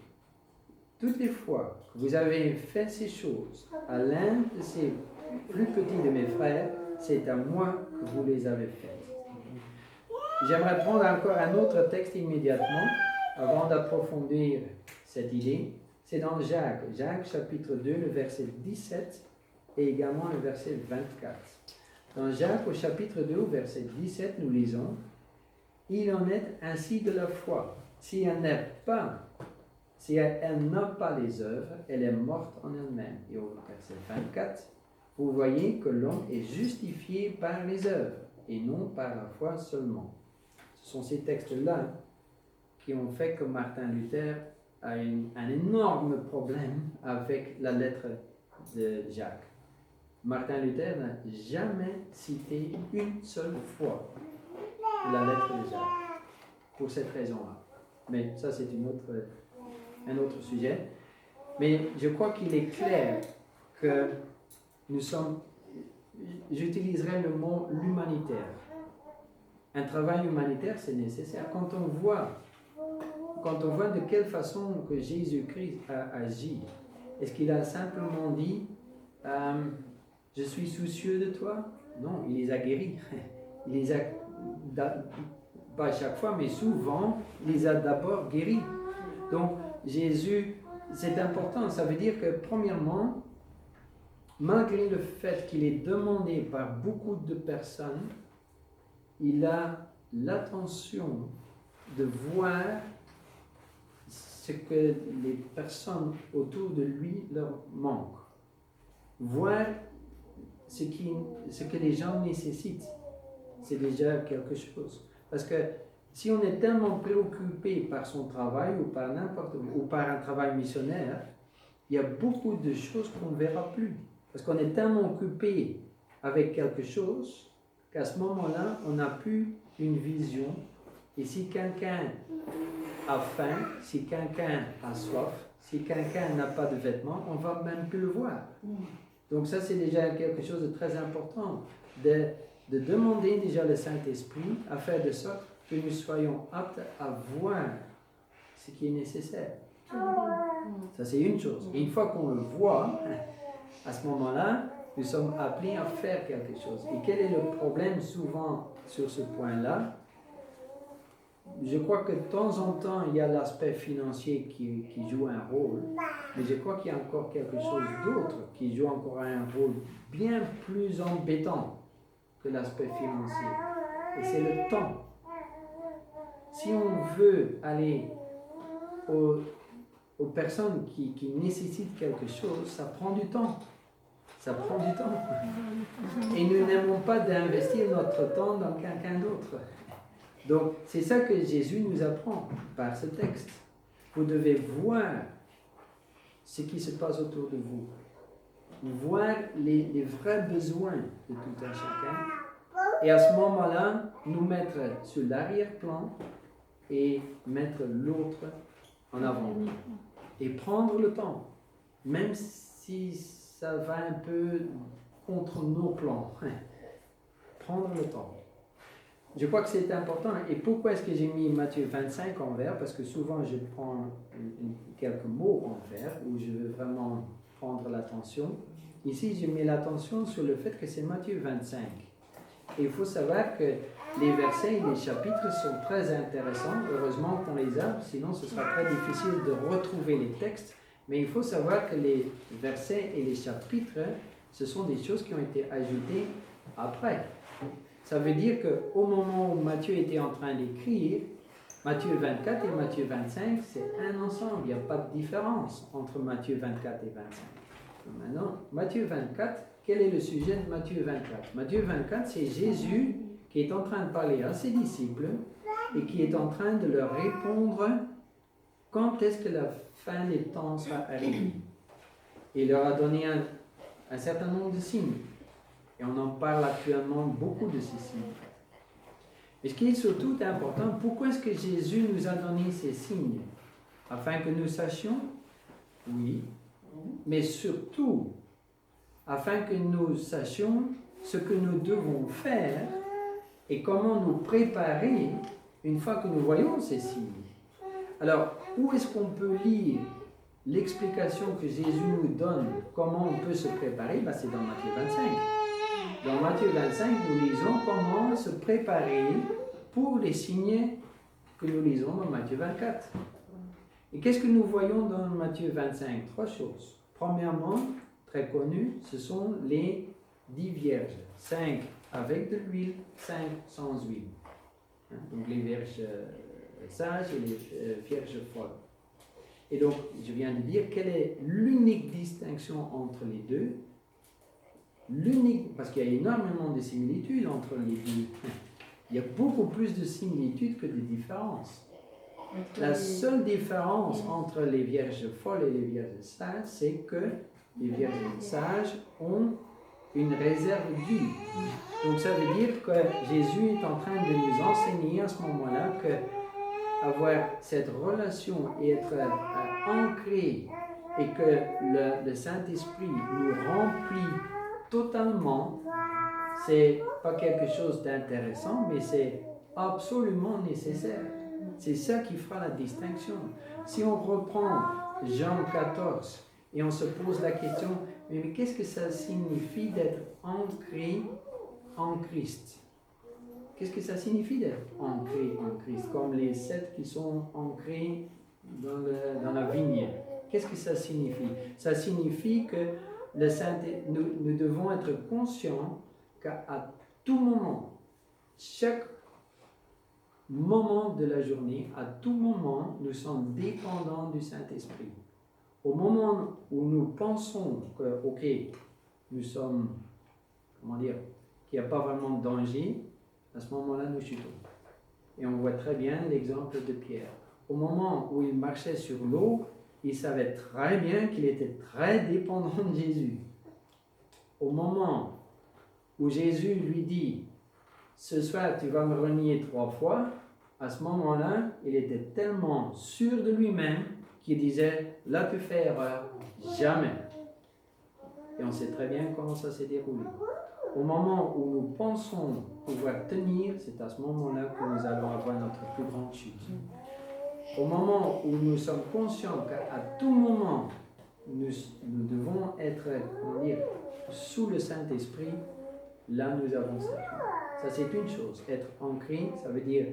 toutes les fois que vous avez fait ces choses à l'un de ces plus petits de mes frères, c'est à moi que vous les avez faites. J'aimerais prendre encore un autre texte immédiatement avant d'approfondir cette idée. C'est dans Jacques, chapitre 2, le verset 17 et également le verset 24. Dans Jacques, au chapitre 2, au verset 17, nous lisons: il en est ainsi de la foi. Si elle n'a pas les œuvres, elle est morte en elle-même. Et au verset 24, vous voyez que l'homme est justifié par les œuvres et non par la foi seulement. Ce sont ces textes-là qui ont fait que Martin Luther a un énorme problème avec la lettre de Jacques. Martin Luther n'a jamais cité une seule fois la lettre de Jacques, pour cette raison-là. Mais ça, c'est un autre sujet. Mais je crois qu'il est clair que nous sommes, j'utiliserai le mot l'humanitaire. Un travail humanitaire, c'est nécessaire. Quand on voit de quelle façon que Jésus-Christ a agi, est-ce qu'il a simplement dit je suis soucieux de toi? Non, il les a guéris. Il les a, pas chaque fois, mais souvent, il les a d'abord guéris. Donc, Jésus, c'est important. Ça veut dire que, premièrement, malgré le fait qu'il est demandé par beaucoup de personnes, il a l'attention de voir ce que les personnes autour de lui leur manquent. Voir ce que les gens nécessitent. C'est déjà quelque chose. Parce que si on est tellement préoccupé par son travail ou par un travail missionnaire, il y a beaucoup de choses qu'on ne verra plus. Parce qu'on est tellement occupé avec quelque chose qu'à ce moment-là, on n'a plus une vision. Et si quelqu'un a faim, si quelqu'un a soif, si quelqu'un n'a pas de vêtements, on ne va même plus le voir. Donc ça, c'est déjà quelque chose de très important, de demander déjà le Saint-Esprit à faire de sorte que nous soyons aptes à voir ce qui est nécessaire. Ça, c'est une chose. Et une fois qu'on le voit, à ce moment-là, nous sommes appelés à faire quelque chose. Et quel est le problème souvent sur ce point-là? Je crois que de temps en temps, il y a l'aspect financier qui joue un rôle, mais je crois qu'il y a encore quelque chose d'autre qui joue encore un rôle bien plus embêtant que l'aspect financier. Et c'est le temps. Si on veut aller aux personnes qui nécessitent quelque chose, ça prend du temps. Ça prend du temps. Et nous n'aimons pas d'investir notre temps dans quelqu'un d'autre. Donc, c'est ça que Jésus nous apprend par ce texte. Vous devez voir ce qui se passe autour de vous. Voir les vrais besoins de tout un chacun. Et à ce moment-là, nous mettre sur l'arrière-plan et mettre l'autre en avant. Et prendre le temps, même si ça va un peu contre nos plans. Prendre le temps. Je crois que c'est important. Et pourquoi est-ce que j'ai mis Matthieu 25 en vert? Parce que souvent je prends quelques mots en vert où je veux vraiment prendre l'attention. Ici, je mets l'attention sur le fait que c'est Matthieu 25. Et il faut savoir que les versets et les chapitres sont très intéressants. Heureusement qu'on les a, sinon ce sera très difficile de retrouver les textes. Mais il faut savoir que les versets et les chapitres, ce sont des choses qui ont été ajoutées après. Ça veut dire qu'au moment où Matthieu était en train d'écrire, Matthieu 24 et Matthieu 25, c'est un ensemble. Il n'y a pas de différence entre Matthieu 24 et 25. Maintenant, Matthieu 24, quel est le sujet de Matthieu 24? Matthieu 24, c'est Jésus qui est en train de parler à ses disciples et qui est en train de leur répondre quand est-ce que la fin des temps sera arrivée. Et il leur a donné un certain nombre de signes. Et on en parle actuellement beaucoup de ces signes. Et ce qui est surtout important, pourquoi est-ce que Jésus nous a donné ces signes? Afin que nous sachions? Oui. Mais surtout, afin que nous sachions ce que nous devons faire et comment nous préparer une fois que nous voyons ces signes. Alors, où est-ce qu'on peut lire l'explication que Jésus nous donne, comment on peut se préparer? C'est dans Matthieu 25. Dans Matthieu 25, nous lisons comment se préparer pour les signes que nous lisons dans Matthieu 24. Et qu'est-ce que nous voyons dans Matthieu 25? 3 choses. Premièrement, très connu, ce sont les 10 vierges. 5 avec de l'huile, 5 sans huile. Donc les vierges sages et les vierges folles. Et donc, je viens de dire quelle est l'unique distinction entre les deux. L'unique, parce qu'il y a énormément de similitudes entre les deux. Il y a beaucoup plus de similitudes que de différences. La seule différence entre les vierges folles et les vierges sages, c'est que les vierges sages ont une réserve d'huile. Donc ça veut dire que Jésus est en train de nous enseigner à ce moment-là que avoir cette relation et être ancré et que le Saint-Esprit nous remplit totalement, c'est pas quelque chose d'intéressant, mais c'est absolument nécessaire. C'est ça qui fera la distinction. Si on reprend Jean 14 et on se pose la question, mais qu'est-ce que ça signifie d'être ancré en Christ? Qu'est-ce que ça signifie d'être ancré en Christ? Comme les 7 qui sont ancrés dans la vigne. Qu'est-ce que ça signifie? Ça signifie que nous devons être conscients qu'à tout moment, chaque moment de la journée, à tout moment, nous sommes dépendants du Saint-Esprit. Au moment où nous pensons que, ok, nous sommes, qu'il n'y a pas vraiment de danger, à ce moment-là, nous chutons. Et on voit très bien l'exemple de Pierre. Au moment où il marchait sur l'eau, il savait très bien qu'il était très dépendant de Jésus. Au moment où Jésus lui dit, ce soir tu vas me renier 3 fois, à ce moment-là, il était tellement sûr de lui-même qu'il disait, là tu fais erreur, jamais. Et on sait très bien comment ça s'est déroulé. Au moment où nous pensons pouvoir tenir, c'est à ce moment-là que nous allons avoir notre plus grande chute. Au moment où nous sommes conscients qu'à tout moment, nous devons être, sous le Saint-Esprit, là nous avons cette chute. Ça c'est une chose. Être ancré, ça veut dire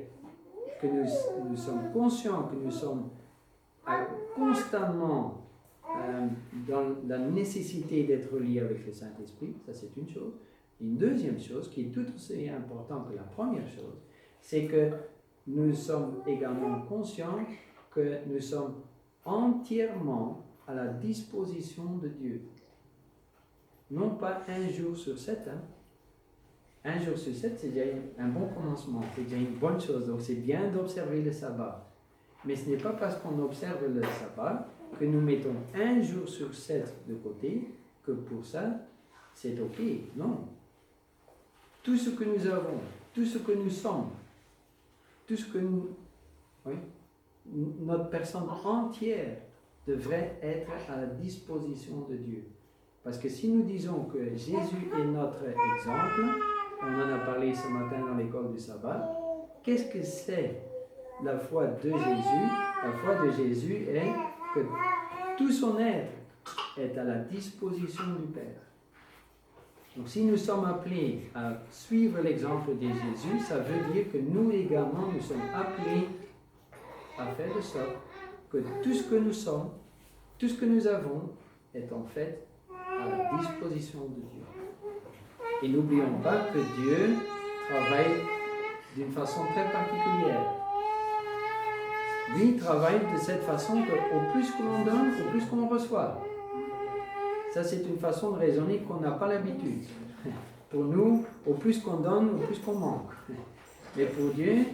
que nous sommes conscients que nous sommes constamment dans la nécessité d'être liés avec le Saint-Esprit, ça c'est une chose. Une deuxième chose qui est tout aussi importante que la première chose, c'est que nous sommes également conscients que nous sommes entièrement à la disposition de Dieu. Non pas un jour sur 7, Un jour sur 7, c'est déjà un bon commencement, c'est déjà une bonne chose. Donc c'est bien d'observer le sabbat. Mais ce n'est pas parce qu'on observe le sabbat que nous mettons un jour sur 7 de côté que pour ça, c'est ok. Non. Tout ce que nous avons, tout ce que nous sommes, tout ce que nous... Oui, notre personne entière devrait être à la disposition de Dieu. Parce que si nous disons que Jésus est notre exemple, on en a parlé ce matin dans l'école du sabbat, qu'est-ce que c'est la foi de Jésus? La foi de Jésus est que tout son être est à la disposition du Père. Donc si nous sommes appelés à suivre l'exemple de Jésus, ça veut dire que nous également, nous sommes appelés à faire de sorte que tout ce que nous sommes, tout ce que nous avons, est en fait à la disposition de Dieu. Et n'oublions pas que Dieu travaille d'une façon très particulière. Lui, il travaille de cette façon qu'au plus que l'on donne, au plus qu'on reçoit. Ça, c'est une façon de raisonner qu'on n'a pas l'habitude. Pour nous, au plus qu'on donne, au plus qu'on manque. Mais pour Dieu,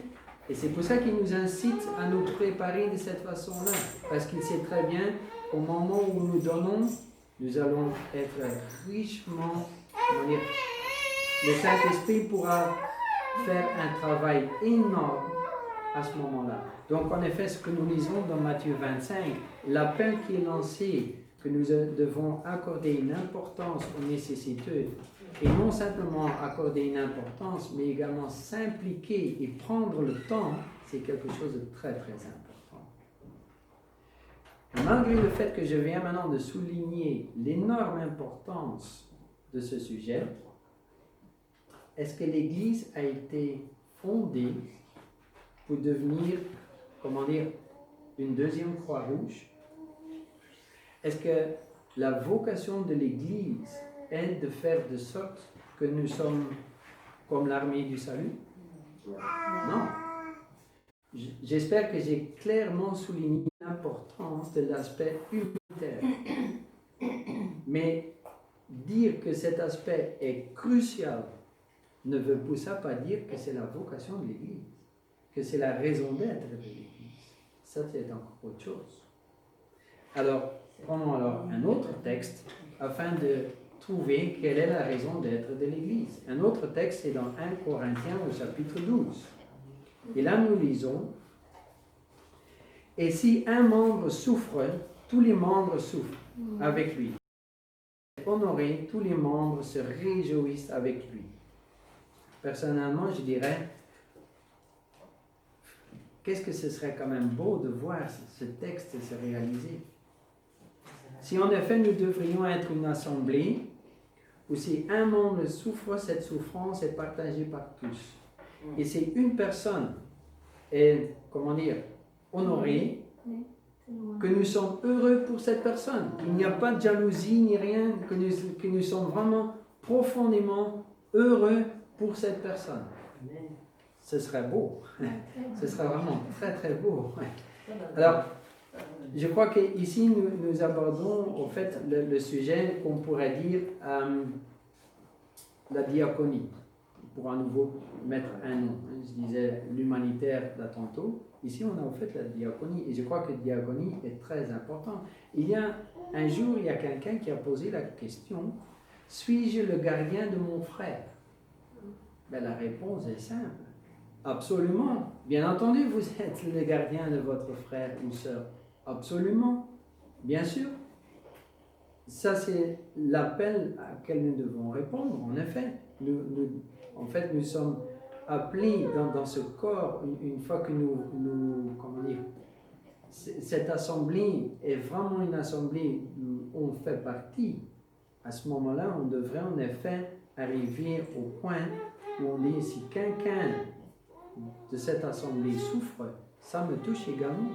et c'est pour ça qu'il nous incite à nous préparer de cette façon-là. Parce qu'il sait très bien qu'au moment où nous donnons, nous allons être richement... Le Saint-Esprit pourra faire un travail énorme à ce moment-là. Donc en effet, ce que nous lisons dans Matthieu 25, l'appel qui est lancé, que nous devons accorder une importance aux nécessiteux, et non simplement accorder une importance, mais également s'impliquer et prendre le temps, c'est quelque chose de très très important. Malgré le fait que je viens maintenant de souligner l'énorme importance de ce sujet, est-ce que l'Église a été fondée pour devenir, une deuxième Croix-Rouge? Est-ce que la vocation de l'Église est de faire de sorte que nous sommes comme l'armée du salut? Non. J'espère que j'ai clairement souligné l'importance de l'aspect humanitaire. Mais dire que cet aspect est crucial ne veut pour ça pas dire que c'est la vocation de l'Église, que c'est la raison d'être de l'Église. Ça, c'est encore autre chose. Alors, prenons alors un autre texte afin de trouver quelle est la raison d'être de l'Église. Un autre texte est dans 1 Corinthiens au chapitre 12. Et là, nous lisons, « Et si un membre souffre, tous les membres souffrent avec lui. Honoré, tous les membres se réjouissent avec lui. » Personnellement, je dirais, qu'est-ce que ce serait quand même beau de voir ce texte se réaliser. Si en effet nous devrions être une assemblée, où si un membre souffre, cette souffrance est partagée par tous. Et si une personne est, honorée, que nous sommes heureux pour cette personne. Il n'y a pas de jalousie ni rien, que nous sommes vraiment profondément heureux pour cette personne. Ce serait beau. Ce serait vraiment très très beau. Alors, je crois qu'ici nous abordons au fait le sujet qu'on pourrait dire la diaconie. pour à nouveau mettre un nom. Je disais l'humanitaire là tantôt. Ici, on a en fait la diaconie. Et je crois que la diaconie est très importante. Un jour, il y a quelqu'un qui a posé la question, suis-je le gardien de mon frère? Ben, la réponse est simple. Absolument. Bien entendu, vous êtes le gardien de votre frère ou sœur. Absolument. Bien sûr. Ça, c'est l'appel auquel nous devons répondre. En effet, nous sommes appelés dans ce corps, une fois que comment dire, cette assemblée est vraiment une assemblée où on fait partie. À ce moment-là, on devrait en effet arriver au point où on dit, si quelqu'un de cette assemblée souffre, ça me touche également.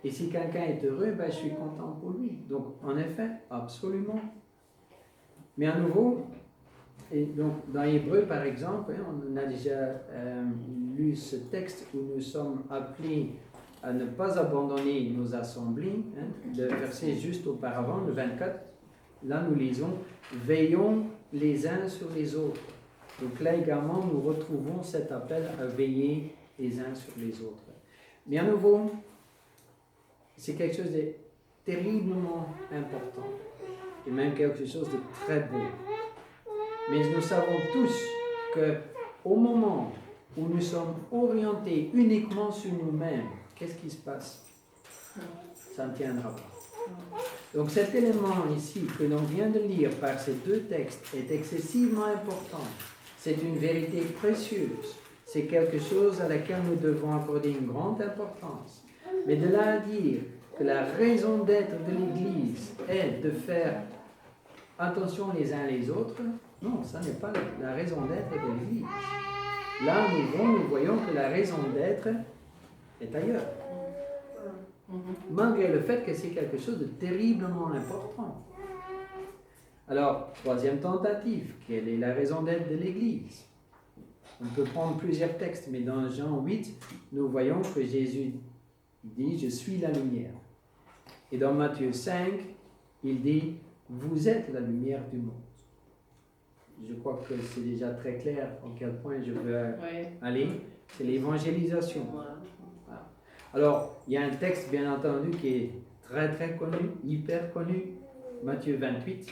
Et si quelqu'un est heureux, ben, je suis content pour lui. Donc, en effet, absolument. Mais à nouveau, et donc, dans Hébreu, par exemple, on a déjà lu ce texte où nous sommes appelés à ne pas abandonner nos assemblées. Le verset juste auparavant, le 24, là nous lisons « Veillons les uns sur les autres ». Donc là également, nous retrouvons cet appel à veiller les uns sur les autres. Mais à nouveau, c'est quelque chose de terriblement important et même quelque chose de très beau. Mais nous savons tous qu'au moment où nous sommes orientés uniquement sur nous-mêmes, qu'est-ce qui se passe? Ça ne tiendra pas. Donc cet élément ici que l'on vient de lire par ces deux textes est excessivement important. C'est une vérité précieuse. C'est quelque chose à laquelle nous devons accorder une grande importance. Mais de là à dire que la raison d'être de l'Église est de faire attention les uns les autres, non, ça n'est pas la raison d'être de l'Église. Là, nous voyons que la raison d'être est ailleurs. Malgré le fait que c'est quelque chose de terriblement important. Alors, troisième tentative, quelle est la raison d'être de l'Église? On peut prendre plusieurs textes, mais dans Jean 8, nous voyons que Jésus dit « Je suis la lumière ». Et dans Matthieu 5, il dit « Vous êtes la lumière du monde ». Je crois que c'est déjà très clair en quel point je veux aller. C'est l'évangélisation. Voilà. Alors, il y a un texte, bien entendu, qui est très très connu, hyper connu, Matthieu 28,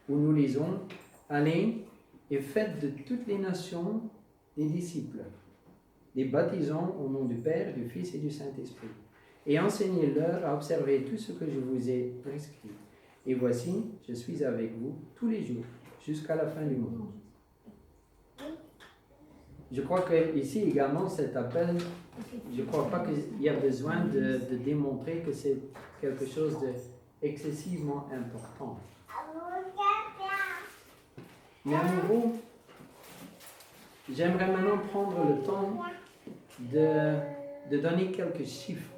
où nous lisons « Allez et faites de toutes les nations des disciples, les baptisant au nom du Père, du Fils et du Saint-Esprit, et enseignez-leur à observer tout ce que je vous ai prescrit. Et voici, je suis avec vous tous les jours, jusqu'à la fin du monde. » Je crois qu'ici également, cet appel, je ne crois pas qu'il y a besoin de démontrer que c'est quelque chose d'excessivement important. Mais à nouveau, j'aimerais maintenant prendre le temps de donner quelques chiffres.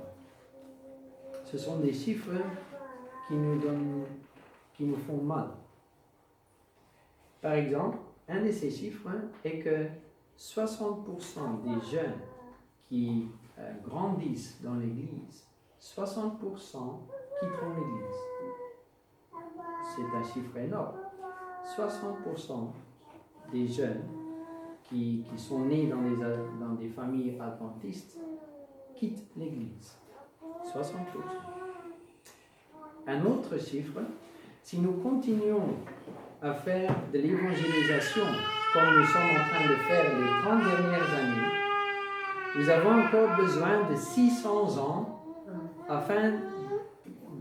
Ce sont des chiffres qui nous font mal. Par exemple, un de ces chiffres est que 60% des jeunes qui grandissent dans l'Église, 60% quitteront l'Église. C'est un chiffre énorme. 60% des jeunes qui sont nés dans des familles adventistes quittent l'Église. 60%. Un autre chiffre, si nous continuons à faire de l'évangélisation comme nous sommes en train de faire les 30 dernières années, nous avons encore besoin de 600 ans afin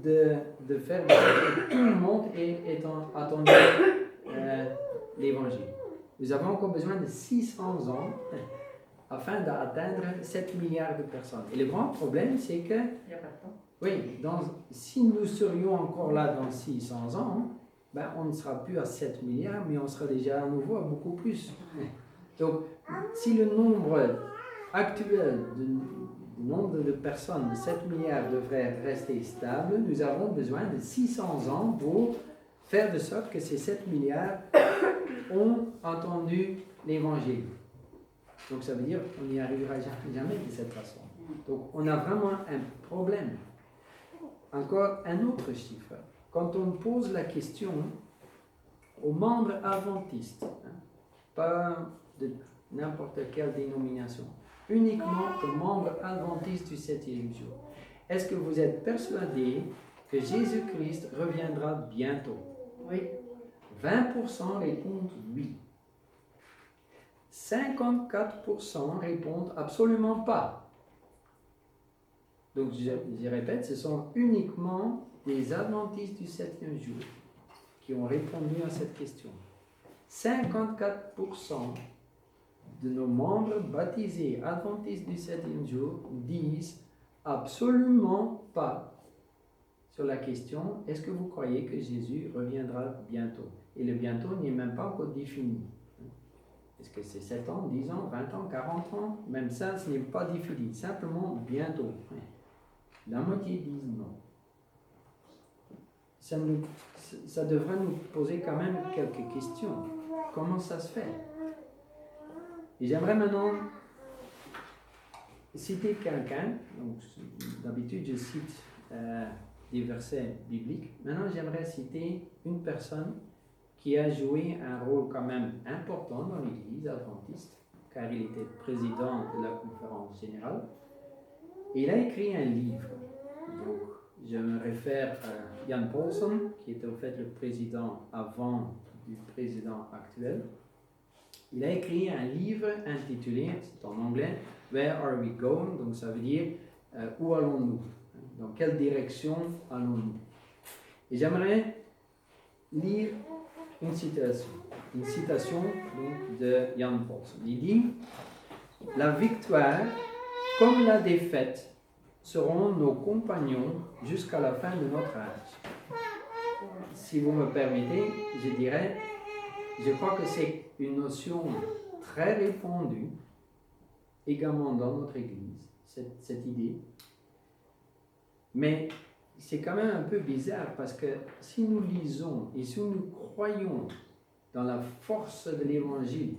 de faire que tout le monde ait attendu l'évangile. Nous avons encore besoin de 600 ans afin d'atteindre 7 milliards de personnes. Et le grand problème, c'est que... Il n'y a pas de temps. Oui, si nous serions encore là dans 600 ans, ben, on ne sera plus à 7 milliards, mais on sera déjà à nouveau à beaucoup plus. Donc, si le nombre actuel du nombre de personnes de 7 milliards devrait rester stable, nous avons besoin de 600 ans pour faire de sorte que ces 7 milliards ont entendu l'évangile. Donc ça veut dire qu'on n'y arrivera jamais de cette façon. Donc on a vraiment un problème. Encore un autre chiffre. Quand on pose la question aux membres adventistes, pas de n'importe quelle dénomination, uniquement aux membres adventistes du 7e jour. Est-ce que vous êtes persuadés que Jésus-Christ reviendra bientôt? Oui. 20% répondent oui. 54% répondent absolument pas. Donc je répète, ce sont uniquement des adventistes du 7e jour qui ont répondu à cette question. 54% de nos membres baptisés adventistes du 7e jour disent absolument pas sur la question, est-ce que vous croyez que Jésus reviendra bientôt? Et le bientôt n'est même pas encore défini. Est-ce que c'est 7 ans, 10 ans, 20 ans, 40 ans? Même ça, ce n'est pas défini. Simplement bientôt. La moitié disent non. Ça devrait nous poser quand même quelques questions. Comment ça se fait? Et j'aimerais maintenant citer quelqu'un. Donc, d'habitude, je cite des versets bibliques. Maintenant, j'aimerais citer une personne qui a joué un rôle quand même important dans l'Église adventiste, car il était président de la conférence générale. Et il a écrit un livre. Donc, je me réfère à Jan Paulson, qui était au fait le président avant du président actuel. Il a écrit un livre intitulé, c'est en anglais, Where Are We Going? Donc ça veut dire où allons-nous? Dans quelle direction allons-nous? Et j'aimerais lire une citation donc, de Jan Paulson. Il dit, la victoire comme la défaite seront nos compagnons jusqu'à la fin de notre âge. Si vous me permettez, je dirais, je crois que c'est une notion très répandue également dans notre Église, cette idée. Mais c'est quand même un peu bizarre parce que si nous lisons et si nous croyons dans la force de l'Évangile,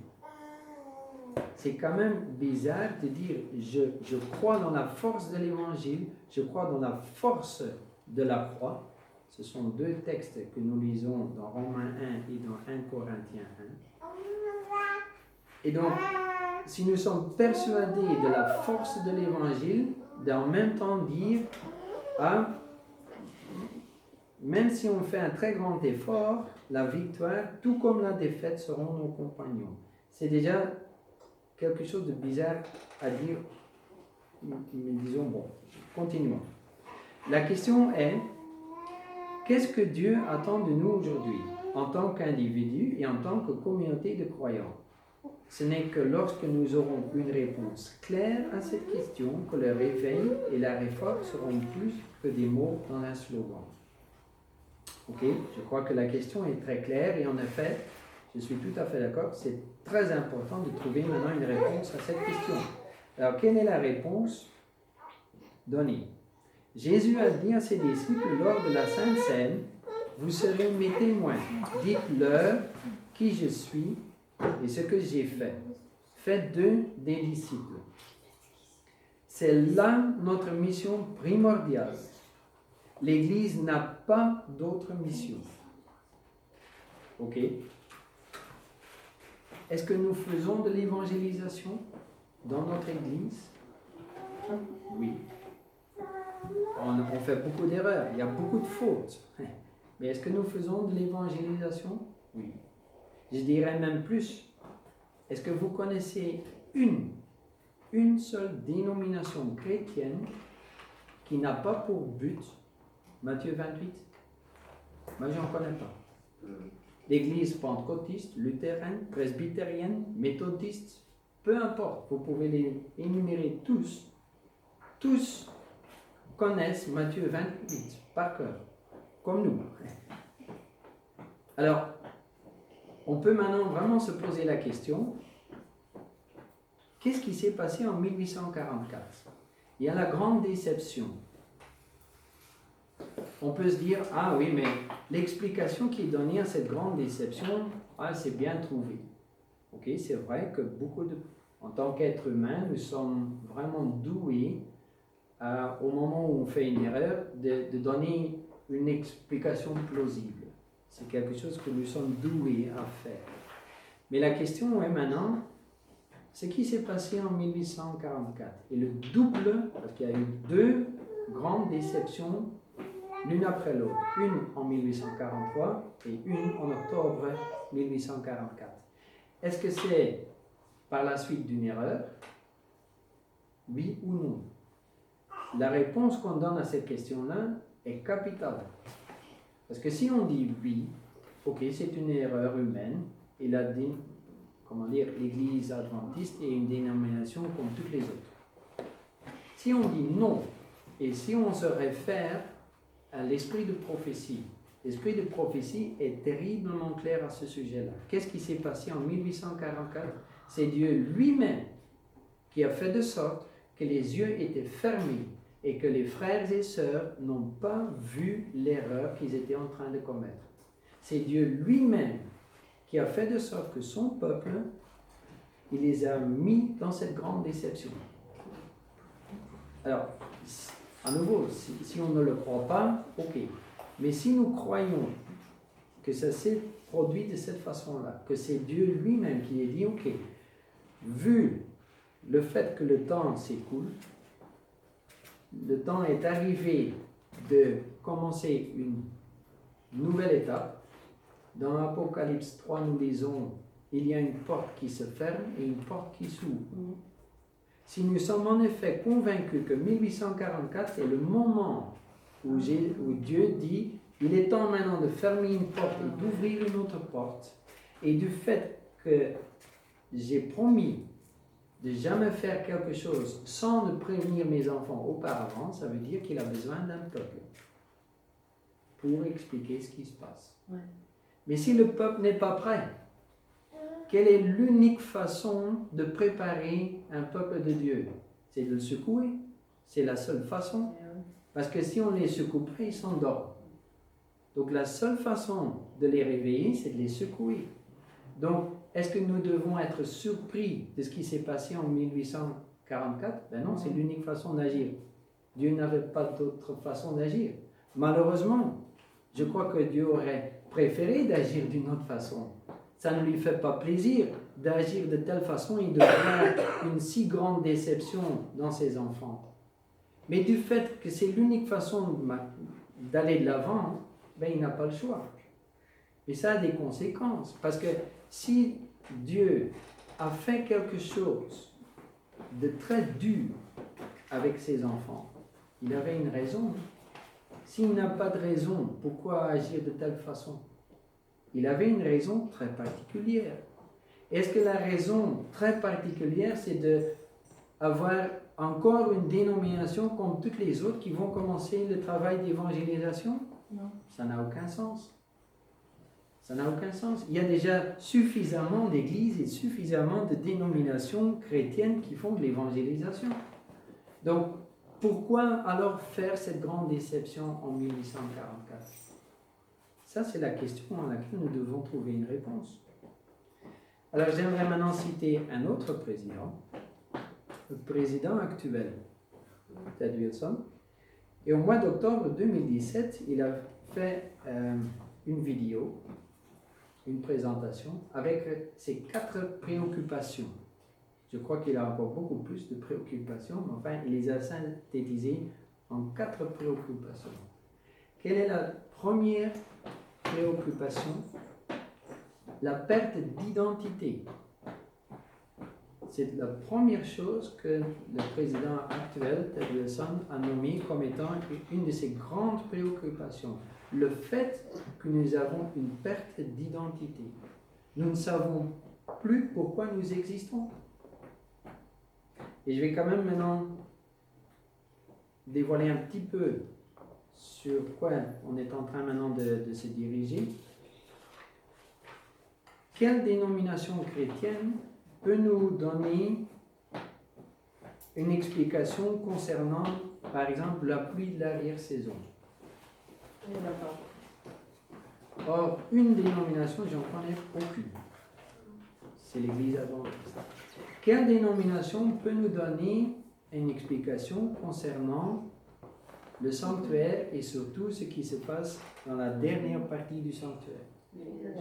c'est quand même bizarre de dire je crois dans la force de l'Évangile, je crois dans la force de la croix. Ce sont deux textes que nous lisons dans Romains 1 et dans 1 Corinthiens 1. Et donc, si nous sommes persuadés de la force de l'Évangile, d'en même temps dire, même si on fait un très grand effort, la victoire, tout comme la défaite, seront nos compagnons. C'est déjà quelque chose de bizarre à dire, mais disons, bon, continuons. La question est, qu'est-ce que Dieu attend de nous aujourd'hui, en tant qu'individus et en tant que communauté de croyants? Ce n'est que lorsque nous aurons une réponse claire à cette question que le réveil et la réforme seront plus que des mots dans un slogan. Ok, je crois que la question est très claire et en effet, je suis tout à fait d'accord, c'est très important de trouver maintenant une réponse à cette question. Alors, quelle est la réponse donnée? Jésus a dit à ses disciples lors de la Sainte Seine, vous serez mes témoins, dites-leur qui je suis et ce que j'ai fait. Faites d'eux des disciples. C'est là notre mission primordiale. L'Église n'a pas d'autre mission. Ok? Est-ce que nous faisons de l'évangélisation dans notre Église? Oui. On fait beaucoup d'erreurs, il y a beaucoup de fautes. Mais est-ce que nous faisons de l'évangélisation? Oui. Je dirais même plus. Est-ce que vous connaissez une seule dénomination chrétienne qui n'a pas pour but Matthieu 28? Moi, je n'en connais pas. L'Église pentecôtiste, luthérienne, presbytérienne, méthodiste, peu importe, vous pouvez les énumérer tous. Tous connaissent Matthieu 28 par cœur, comme nous. Alors, on peut maintenant vraiment se poser la question, qu'est-ce qui s'est passé en 1844? Il y a la grande déception. On peut se dire, ah oui, mais l'explication qui est donnée à cette grande déception, c'est bien trouvé. Ok, c'est vrai que en tant qu'être humain, nous sommes vraiment doués, au moment où on fait une erreur, de donner une explication plausible. C'est quelque chose que nous sommes doués à faire. Mais la question est maintenant, ce qui s'est passé en 1844 et le double, parce qu'il y a eu deux grandes déceptions l'une après l'autre, une en 1843 et une en octobre 1844. Est-ce que c'est par la suite d'une erreur? Oui ou non? La réponse qu'on donne à cette question-là est capitale. Parce que si on dit oui, ok, c'est une erreur humaine, et l'Église adventiste est une dénomination comme toutes les autres. Si on dit non, et si on se réfère à l'esprit de prophétie, l'esprit de prophétie est terriblement clair à ce sujet-là. Qu'est-ce qui s'est passé en 1844? C'est Dieu lui-même qui a fait de sorte que les yeux étaient fermés et que les frères et sœurs n'ont pas vu l'erreur qu'ils étaient en train de commettre. C'est Dieu lui-même qui a fait de sorte que son peuple, il les a mis dans cette grande déception. Alors, à nouveau, si on ne le croit pas, ok. Mais si nous croyons que ça s'est produit de cette façon-là, que c'est Dieu lui-même qui a dit, ok, vu le fait que le temps s'écoule, le temps est arrivé de commencer une nouvelle étape. Dans l'Apocalypse 3, nous lisons, il y a une porte qui se ferme et une porte qui s'ouvre. Si nous sommes en effet convaincus que 1844 est le moment où Dieu dit, il est temps maintenant de fermer une porte et d'ouvrir une autre porte, et du fait que j'ai promis de jamais faire quelque chose sans ne prévenir mes enfants auparavant, ça veut dire qu'il a besoin d'un peuple pour expliquer ce qui se passe. Ouais. Mais si le peuple n'est pas prêt, quelle est l'unique façon de préparer un peuple de Dieu? C'est de le secouer. C'est la seule façon. Parce que si on les secoue pas, ils s'endorment. Donc la seule façon de les réveiller, c'est de les secouer. Donc, est-ce que nous devons être surpris de ce qui s'est passé en 1844? Ben non, c'est l'unique façon d'agir. Dieu n'avait pas d'autre façon d'agir. Malheureusement, je crois que Dieu aurait préféré d'agir d'une autre façon. Ça ne lui fait pas plaisir d'agir de telle façon et de voir une si grande déception dans ses enfants. Mais du fait que c'est l'unique façon d'aller de l'avant, ben il n'a pas le choix. Et ça a des conséquences. Parce que si Dieu a fait quelque chose de très dur avec ses enfants, il avait une raison. S'il n'a pas de raison, pourquoi agir de telle façon? Il avait une raison très particulière. Est-ce que la raison très particulière, c'est d'avoir encore une dénomination comme toutes les autres qui vont commencer le travail d'évangélisation? Non. Ça n'a aucun sens. Ça n'a aucun sens. Il y a déjà suffisamment d'églises et suffisamment de dénominations chrétiennes qui font de l'évangélisation. Donc, pourquoi alors faire cette grande déception en 1844? Ça, c'est la question à laquelle nous devons trouver une réponse. Alors, j'aimerais maintenant citer un autre président, le président actuel, Ted Wilson. Et au mois d'octobre 2017, il a fait une vidéo, une présentation avec ses 4 préoccupations. Je crois qu'il a encore beaucoup plus de préoccupations, mais enfin, il les a synthétisées en 4 préoccupations. Quelle est la première préoccupation? La perte d'identité. C'est la première chose que le président actuel, Ted Wilson, a nommé comme étant une de ses grandes préoccupations. Le fait que nous avons une perte d'identité. Nous ne savons plus pourquoi nous existons. Et je vais quand même maintenant dévoiler un petit peu sur quoi on est en train maintenant de se diriger. Quelle dénomination chrétienne peut nous donner une explication concernant, par exemple, la pluie de l'arrière-saison? Or, une dénomination, j'en connais aucune. C'est l'Église adventiste. Quelle dénomination peut nous donner une explication concernant le sanctuaire et surtout ce qui se passe dans la dernière partie du sanctuaire?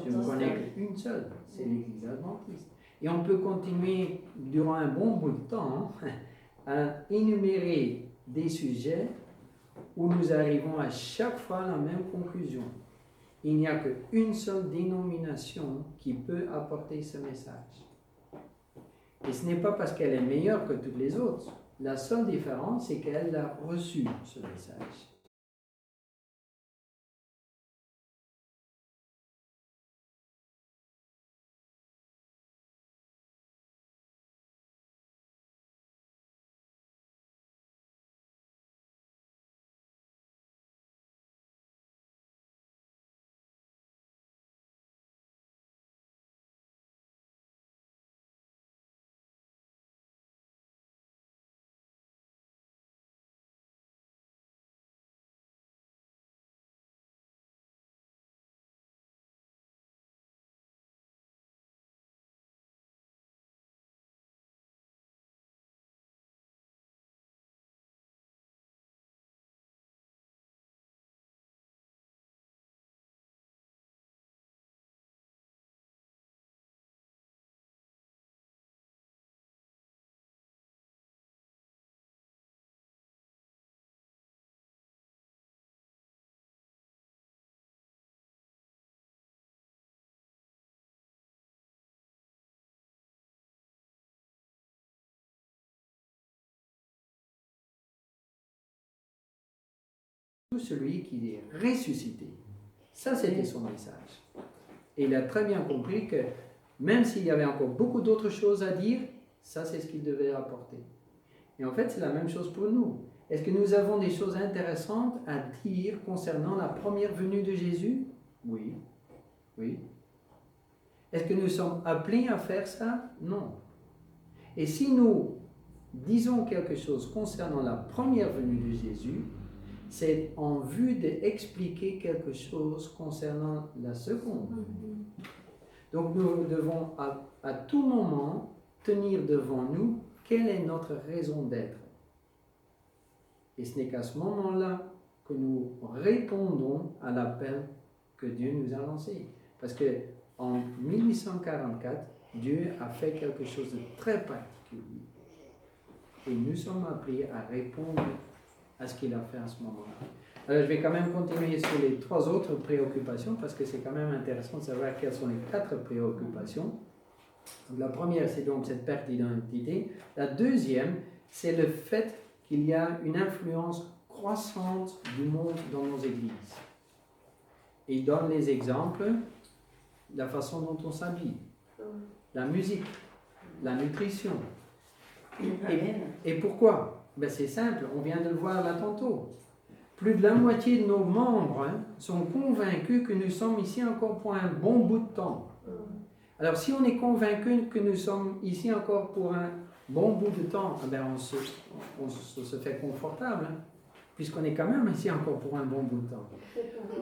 Je ne connais qu'une seule, c'est l'Église adventiste. Et on peut continuer durant un bon bout de temps à énumérer des sujets où nous arrivons à chaque fois à la même conclusion. Il n'y a qu'une seule dénomination qui peut apporter ce message. Et ce n'est pas parce qu'elle est meilleure que toutes les autres. La seule différence, c'est qu'elle a reçu ce message. Celui qui est ressuscité. Ça, c'était son message. Et il a très bien compris que même s'il y avait encore beaucoup d'autres choses à dire, ça, c'est ce qu'il devait apporter. Et en fait, c'est la même chose pour nous. Est-ce que nous avons des choses intéressantes à dire concernant la première venue de Jésus? Oui. Oui. Est-ce que nous sommes appelés à faire ça? Non. Et si nous disons quelque chose concernant la première venue de Jésus, c'est en vue d'expliquer quelque chose concernant la seconde. Donc nous devons à tout moment tenir devant nous quelle est notre raison d'être. Et ce n'est qu'à ce moment-là que nous répondons à l'appel que Dieu nous a lancé. Parce qu'en 1844, Dieu a fait quelque chose de très particulier. Et nous sommes appelés à répondre à ce qu'il a fait à ce moment-là. Alors, je vais quand même continuer sur les 3 autres préoccupations parce que c'est quand même intéressant de savoir quelles sont les 4 préoccupations. Donc, la première, c'est donc cette perte d'identité. La deuxième, c'est le fait qu'il y a une influence croissante du monde dans nos églises. Et il donne les exemples, la façon dont on s'habille, la musique, la nutrition. Et pourquoi? Ben c'est simple, on vient de le voir là tantôt. Plus de la moitié de nos membres sont convaincus que nous sommes ici encore pour un bon bout de temps. Alors si on est convaincu que nous sommes ici encore pour un bon bout de temps, ben on se fait confortable, puisqu'on est quand même ici encore pour un bon bout de temps.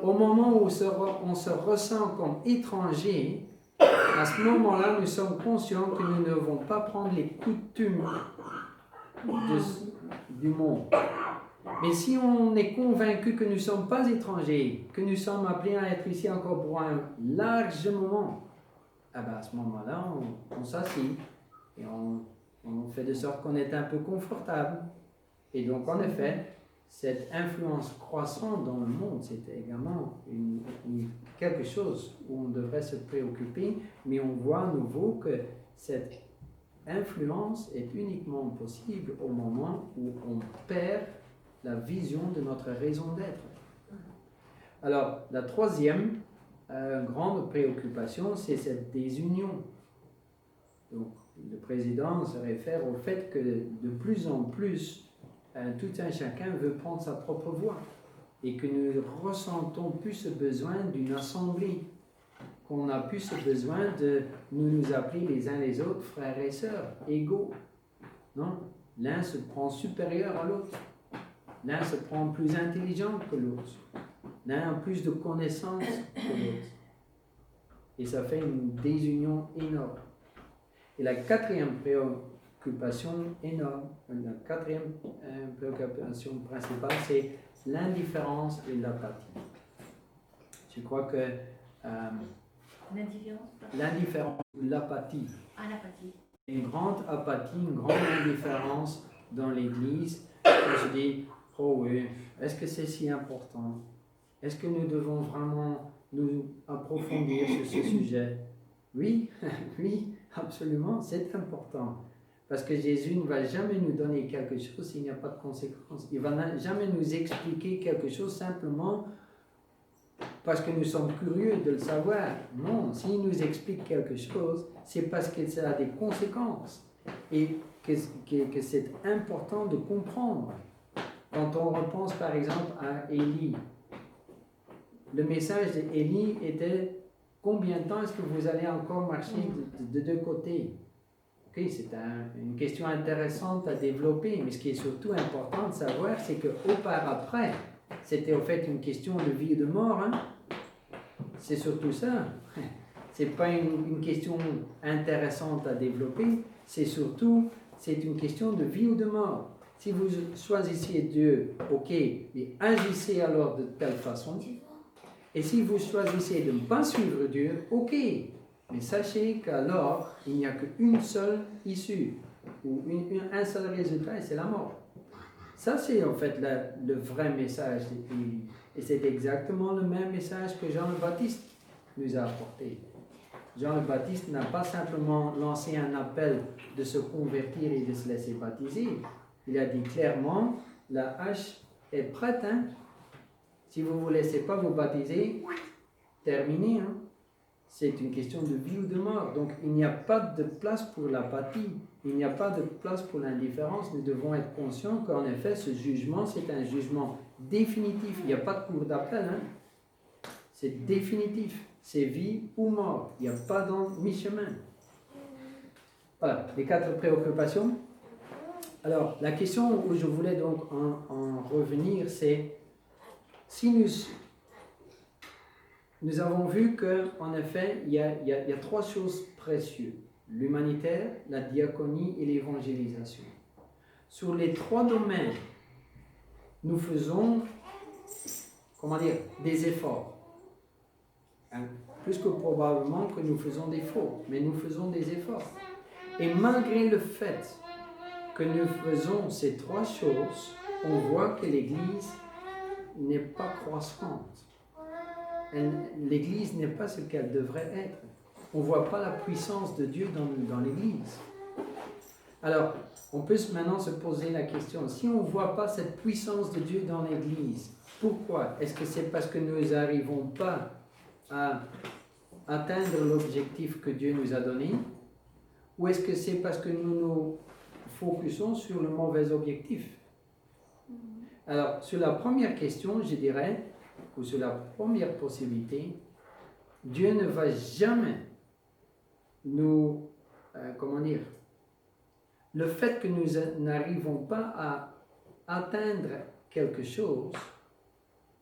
Au moment où on se ressent comme étranger, à ce moment-là, nous sommes conscients que nous ne devons pas prendre les coutumes du monde. Mais si on est convaincu que nous ne sommes pas étrangers, que nous sommes appelés à être ici encore pour un large moment, ah ben à ce moment-là, on s'assied et on fait de sorte qu'on est un peu confortable. Et donc, en effet, cette influence croissante dans le monde, c'est également quelque chose où on devrait se préoccuper, mais on voit à nouveau que cette influence est uniquement possible au moment où on perd la vision de notre raison d'être. Alors, la troisième grande préoccupation, c'est cette désunion. Donc, le président se réfère au fait que de plus en plus, tout un chacun veut prendre sa propre voie et que nous ressentons plus ce besoin d'une assemblée, qu'on a plus ce besoin de nous appeler les uns les autres frères et sœurs, égaux. Non, l'un se prend supérieur à l'autre. L'un se prend plus intelligent que l'autre. L'un a plus de connaissances que l'autre. Et ça fait une désunion énorme. Et la quatrième préoccupation énorme, la quatrième préoccupation principale, c'est l'indifférence et l'apathie. Je crois que l'indifférence, l'apathie, Une grande apathie, une grande indifférence dans l'Église. On se dit, oh oui, est-ce que c'est si important? Est-ce que nous devons vraiment nous approfondir sur ce sujet? Oui, oui, absolument, c'est important. Parce que Jésus ne va jamais nous donner quelque chose s'il n'y a pas de conséquences. Il ne va jamais nous expliquer quelque chose simplement parce que nous sommes curieux de le savoir. Non, s'il nous explique quelque chose, c'est parce que ça a des conséquences et que c'est important de comprendre. Quand on repense par exemple à Élie, le message d'Élie était: combien de temps est-ce que vous allez encore marcher de deux côtés? Ok, c'est une question intéressante à développer, mais ce qui est surtout important de savoir, c'est qu'auparavant, c'était en fait une question de vie et de mort. Hein? C'est surtout ça. Ce n'est pas une question intéressante à développer, c'est une question de vie ou de mort. Si vous choisissez Dieu, ok, mais agissez alors de telle façon. Et si vous choisissez de ne pas suivre Dieu, ok, mais sachez qu'alors, il n'y a qu'une seule issue, ou un seul résultat, et c'est la mort. Ça, c'est en fait le vrai message d'Élie. Et c'est exactement le même message que Jean le Baptiste nous a apporté. Jean le Baptiste n'a pas simplement lancé un appel de se convertir et de se laisser baptiser. Il a dit clairement, la hache est prête. Hein? Si vous ne vous laissez pas vous baptiser, terminé. Hein? C'est une question de vie ou de mort. Donc, il n'y a pas de place pour l'apathie. Il n'y a pas de place pour l'indifférence. Nous devons être conscients qu'en effet, ce jugement, c'est un jugement définitif. Il n'y a pas de cours d'appel. Hein? C'est définitif. C'est vie ou mort. Il n'y a pas de mi-chemin. Voilà, les 4 préoccupations. Alors, la question où je voulais donc en revenir, c'est si nous avons vu qu'en effet, il y a 3 choses précieuses: l'humanitaire, la diaconie et l'évangélisation. Sur les 3 domaines, nous faisons, des efforts. Hein? Plus que probablement que nous faisons des fautes, mais nous faisons des efforts. Et malgré le fait que nous faisons ces 3 choses, on voit que l'Église n'est pas croissante. L'Église n'est pas ce qu'elle devrait être. On ne voit pas la puissance de Dieu dans l'Église. Alors, on peut maintenant se poser la question, si on ne voit pas cette puissance de Dieu dans l'Église, pourquoi? Est-ce que c'est parce que nous n'arrivons pas à atteindre l'objectif que Dieu nous a donné? Ou est-ce que c'est parce que nous nous focusons sur le mauvais objectif? Alors, sur la première question, je dirais, ou sur la première possibilité, Dieu ne va jamais nous, le fait que nous n'arrivons pas à atteindre quelque chose,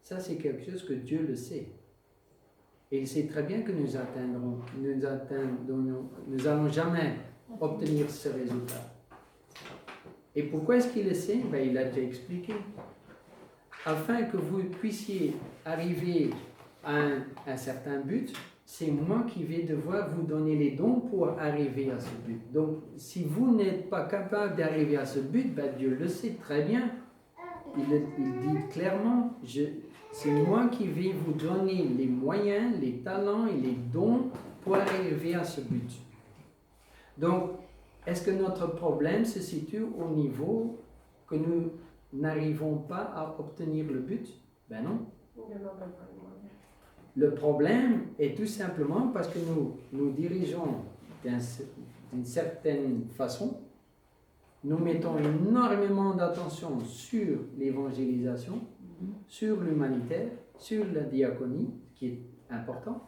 ça c'est quelque chose que Dieu le sait. Et il sait très bien que nous n'allons jamais obtenir ce résultat. Et pourquoi est-ce qu'il le sait? Il a déjà expliqué. Afin que vous puissiez arriver à un certain but, c'est moi qui vais devoir vous donner les dons pour arriver à ce but. Donc, si vous n'êtes pas capable d'arriver à ce but, Dieu le sait très bien. Il dit clairement, c'est moi qui vais vous donner les moyens, les talents et les dons pour arriver à ce but. Donc, est-ce que notre problème se situe au niveau que nous n'arrivons pas à obtenir le but? Non. Le problème est tout simplement parce que nous dirigeons d'une certaine façon, nous mettons énormément d'attention sur l'évangélisation, sur l'humanitaire, sur la diaconie, qui est important,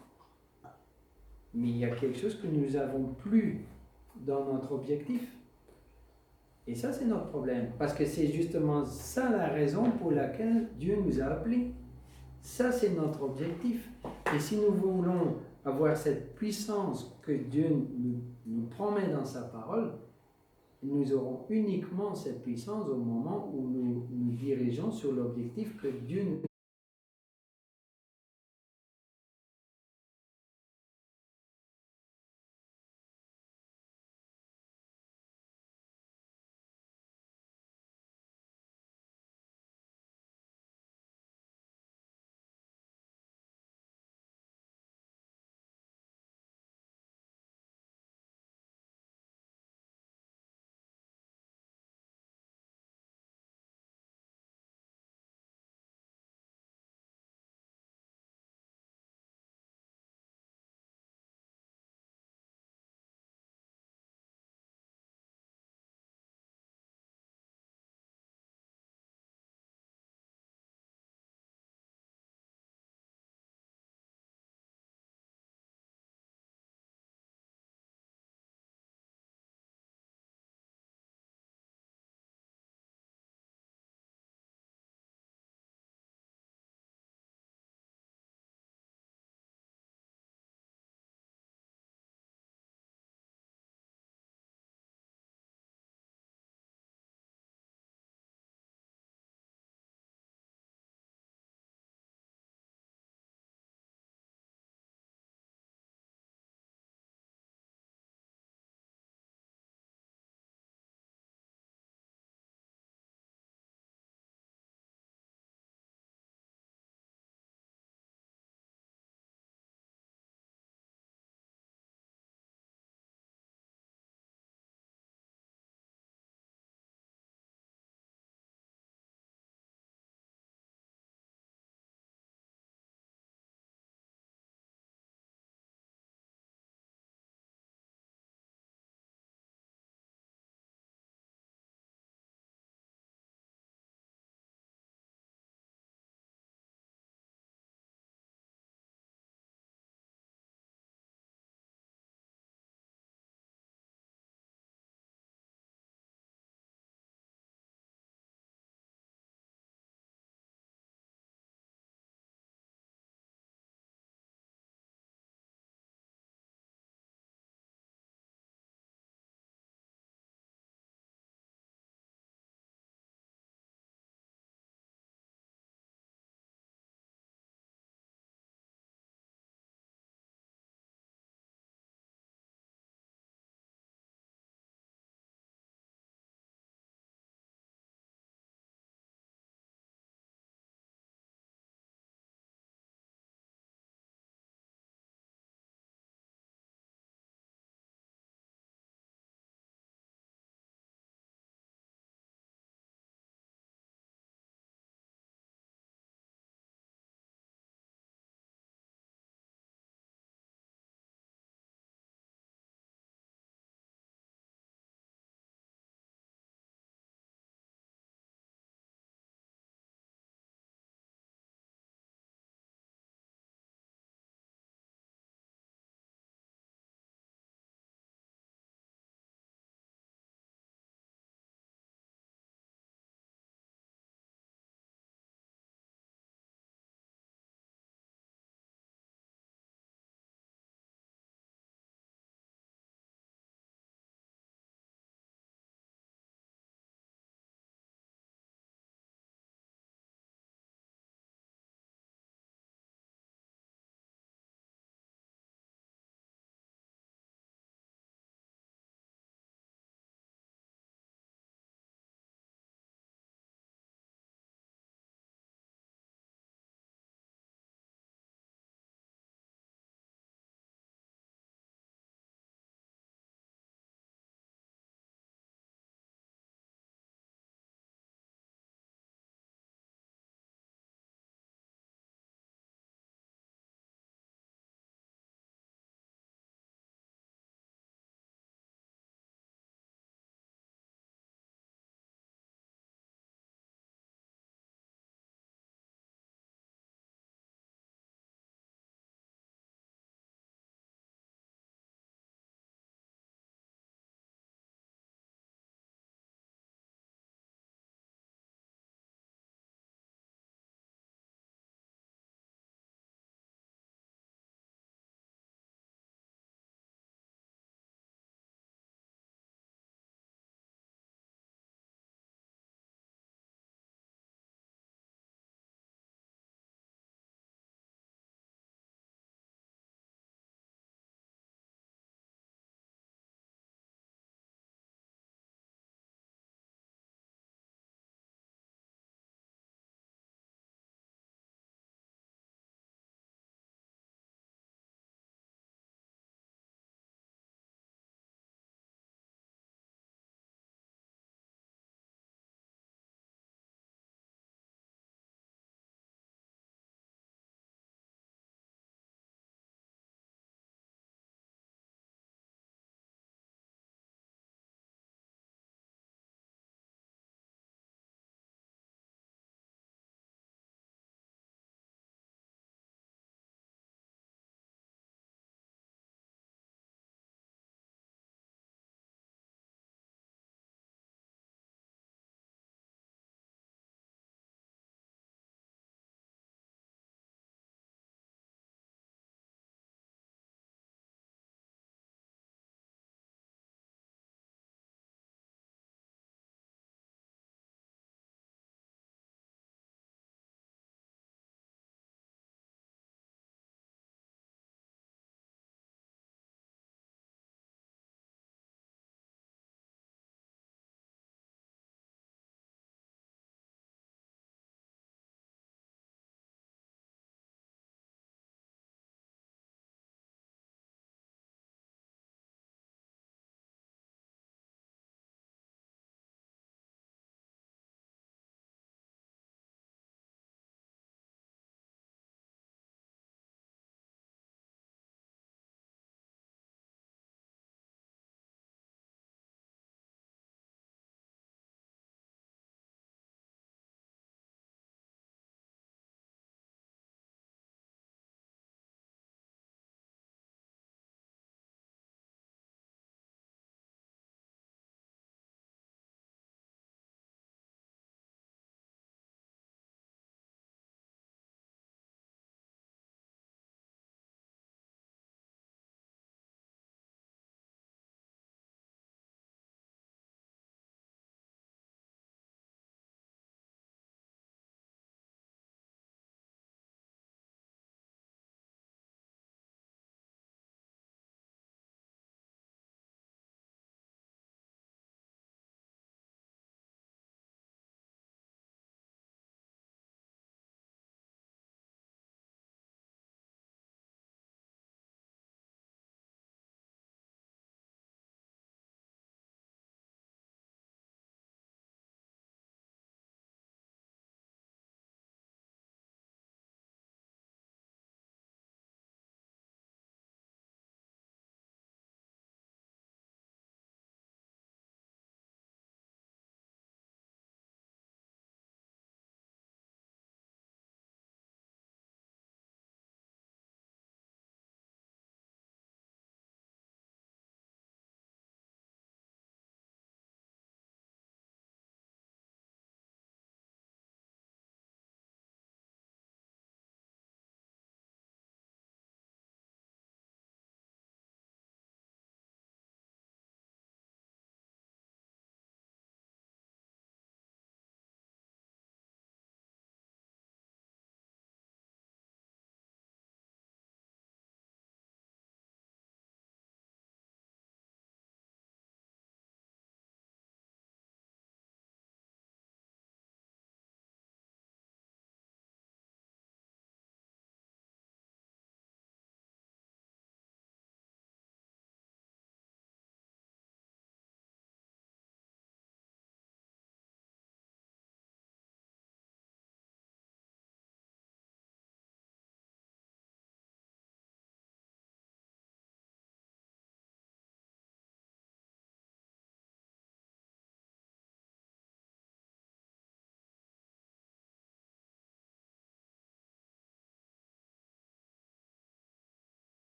mais il y a quelque chose que nous n'avons plus dans notre objectif. Et ça, c'est notre problème, parce que c'est justement ça la raison pour laquelle Dieu nous a appelés. Ça, c'est notre objectif. Et si nous voulons avoir cette puissance que Dieu nous promet dans sa parole, nous aurons uniquement cette puissance au moment où nous dirigeons sur l'objectif que Dieu nous